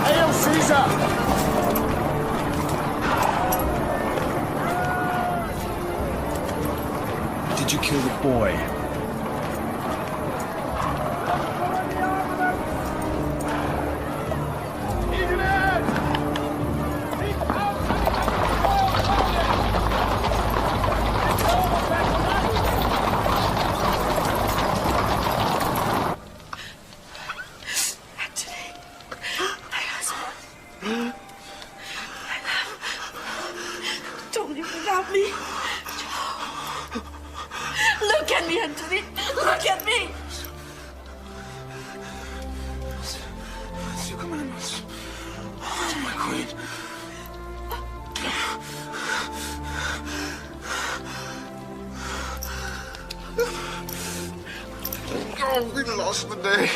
Hail Caesar! Did you kill the boy? Antony, my husband. Don't leave without me. Look at me, Antony. Look at me. It's your commandments. My queen. Oh, we lost the day.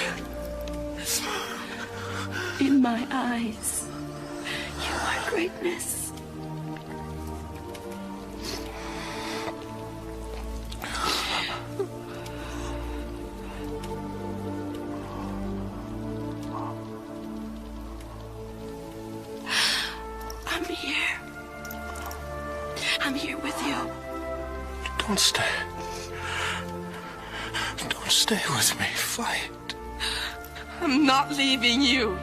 In my eyes, you are greatness. I'm here. I'm here with you. Don't stay. Don't stay with me. Fight. I'm not leaving you.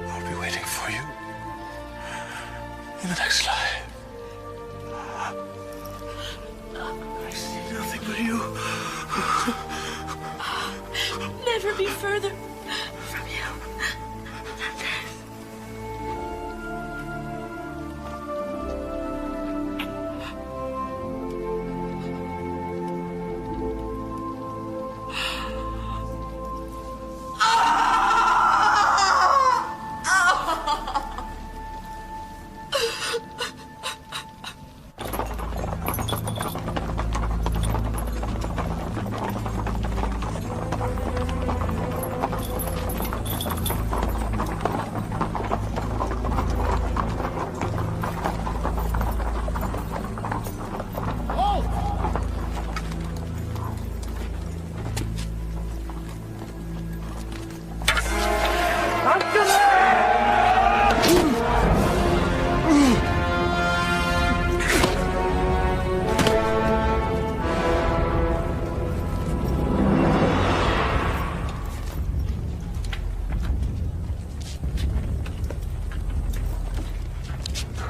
I'll be waiting for you in the next life. I see nothing but you. Never be further from you.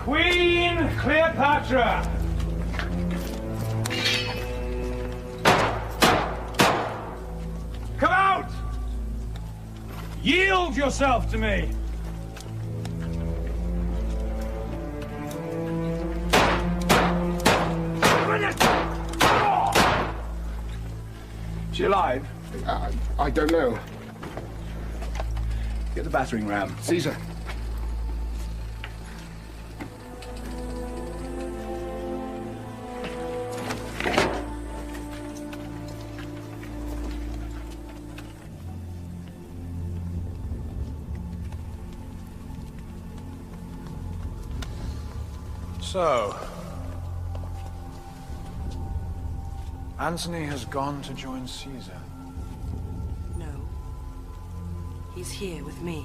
Queen Cleopatra! Come out! Yield yourself to me! Is she alive? I don't know. Get the battering ram. Caesar. So, Antony has gone to join Caesar. No. He's here with me.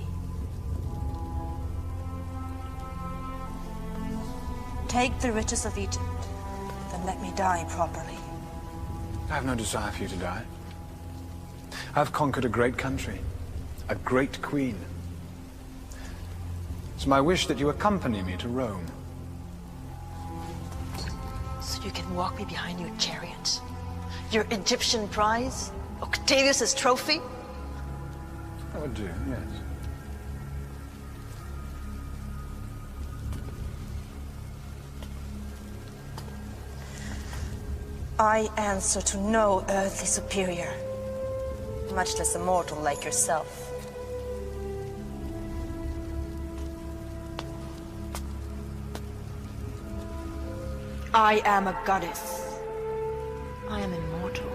Take the riches of Egypt, then let me die properly. I have no desire for you to die. I've conquered a great country, a great queen. It's my wish that you accompany me to Rome. So you can walk me behind your chariot? Your Egyptian prize? Octavius's trophy? That would do, yes. I answer to no earthly superior, much less a mortal like yourself. I am a goddess. I am immortal.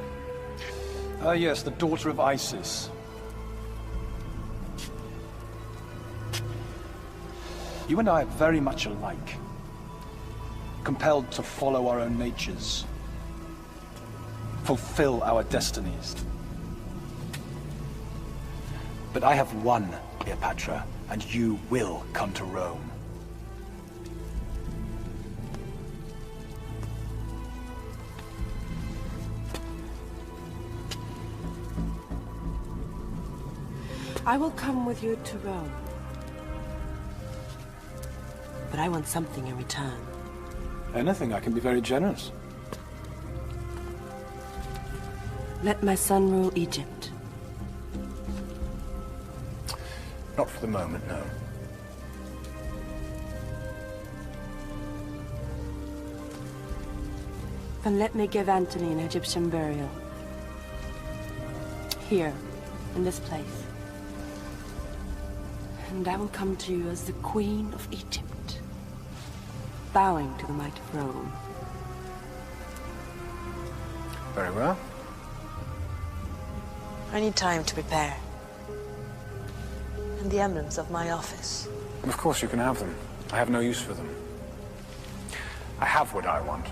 Ah, yes, the daughter of Isis. You and I are very much alike. Compelled to follow our own natures. Fulfill our destinies. But I have won, Cleopatra, and you will come to Rome. I will come with you to Rome. But I want something in return. Anything, I can be very generous. Let my son rule Egypt. Not for the moment, no. Then let me give Antony an Egyptian burial. Here, in this place. And I will come to you as the Queen of Egypt, bowing to the might of Rome. Very well. I need time to prepare. And the emblems of my office. Of course you can have them. I have no use for them. I have what I want.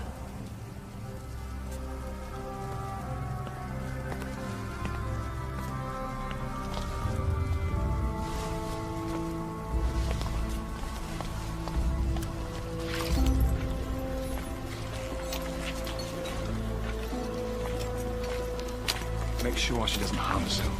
Make sure she doesn't harm herself.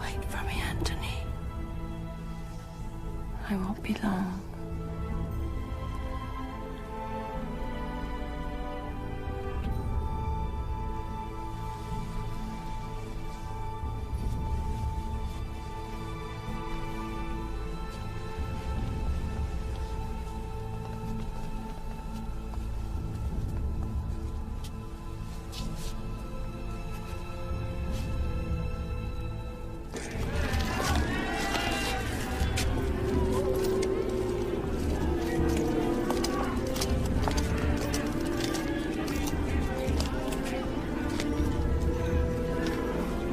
Wait for me, Antony. I won't be long.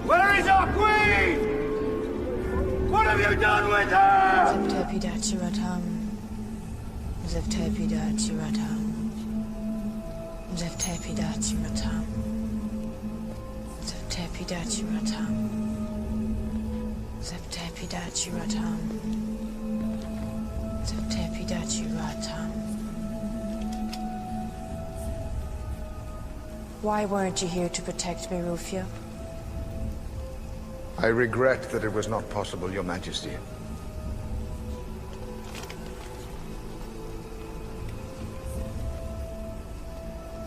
Where is our queen? What have you done with her? Zevtepidachi-ratam. Zevtepidachi-ratam. Zevtepidachi-ratam. Zevtepidachi-ratam. Why weren't you here to protect me, Rufio? I regret that it was not possible, Your Majesty.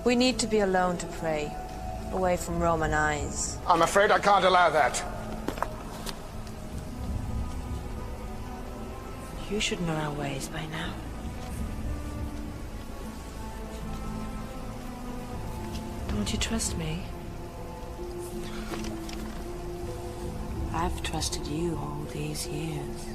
We need to be alone to pray, away from Roman eyes. I'm afraid I can't allow that. You should know our ways by now. Don't you trust me? I've trusted you all these years.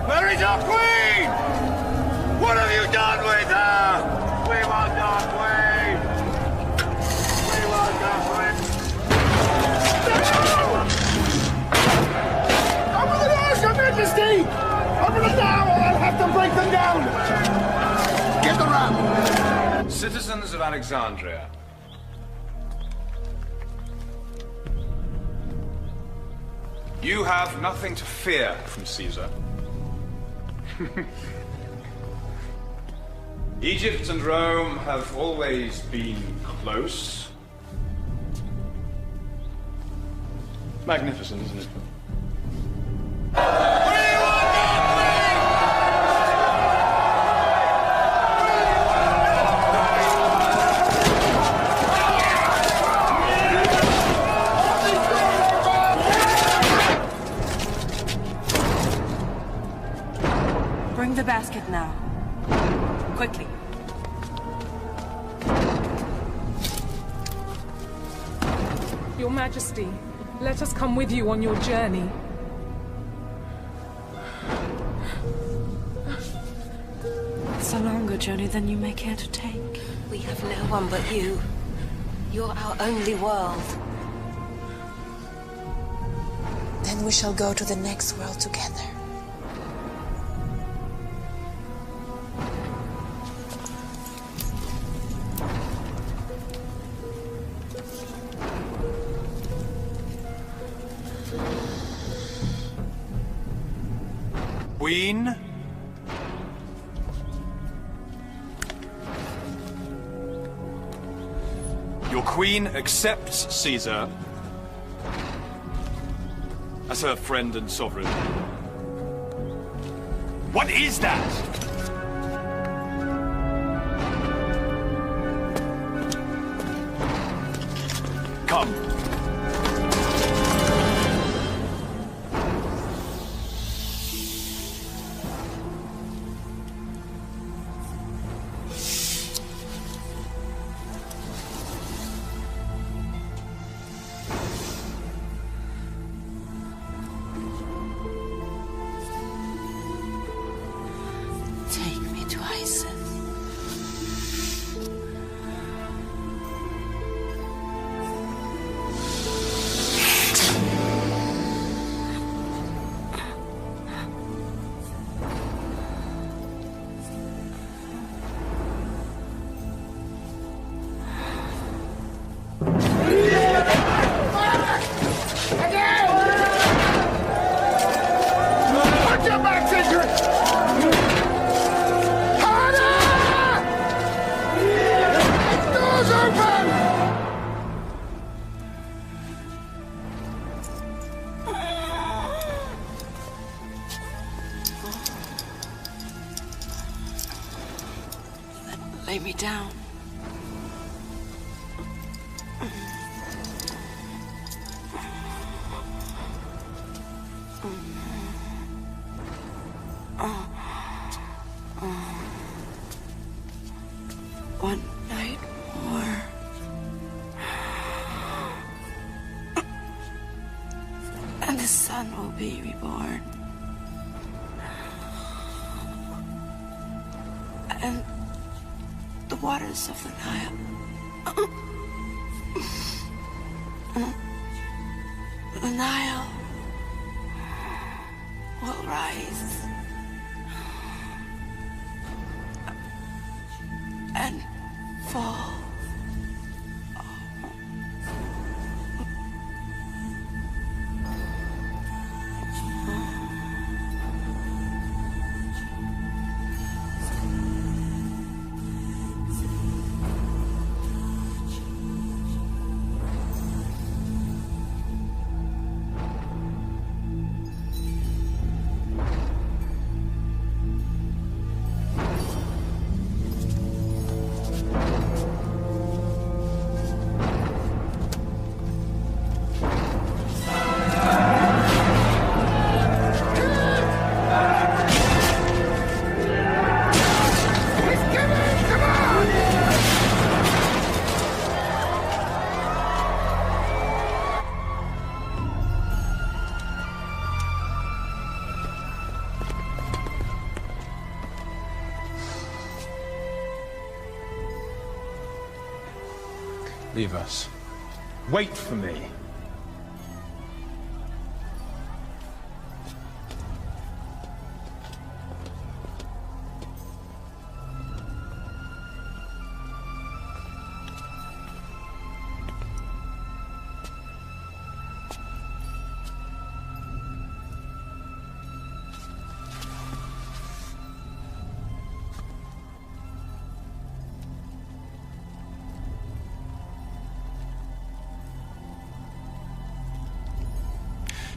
Where is our queen? What have you done with her? We want our queen. We want our queen. Open the doors, Your Majesty! Open them now, or I'll have to break them down! Get the ram! Citizens of Alexandria. You have nothing to fear from Caesar. Egypt and Rome have always been close. Magnificent, isn't it? Bring the basket now. Quickly. Your Majesty, let us come with you on your journey. It's a longer journey than you may care to take. We have no one but you. You're our only world. Then we shall go to the next world together. Queen? Your queen accepts Caesar as her friend and sovereign. What is that? Come. Take me to Isis. Put your backs into it! Doors open! Lay me down. One night more. And the sun will be reborn. the waters of the Nile the Nile will rise and fall. Leave us. Wait for me.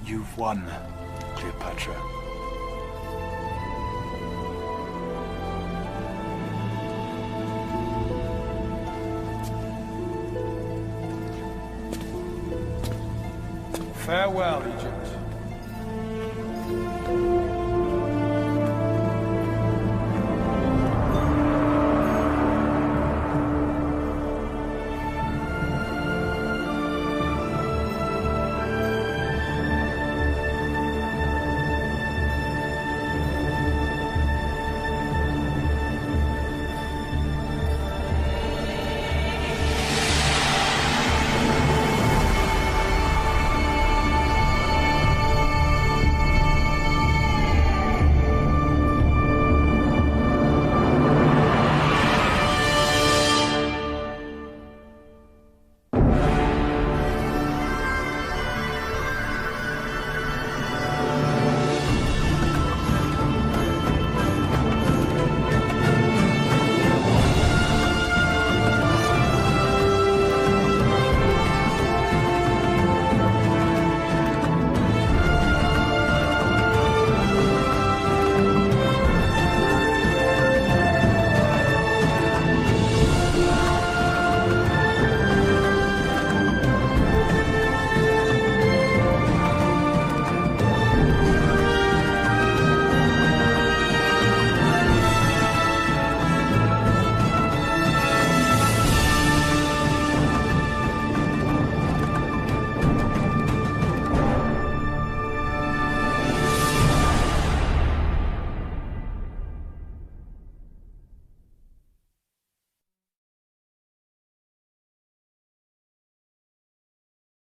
You've won, Cleopatra. Farewell, Egypt.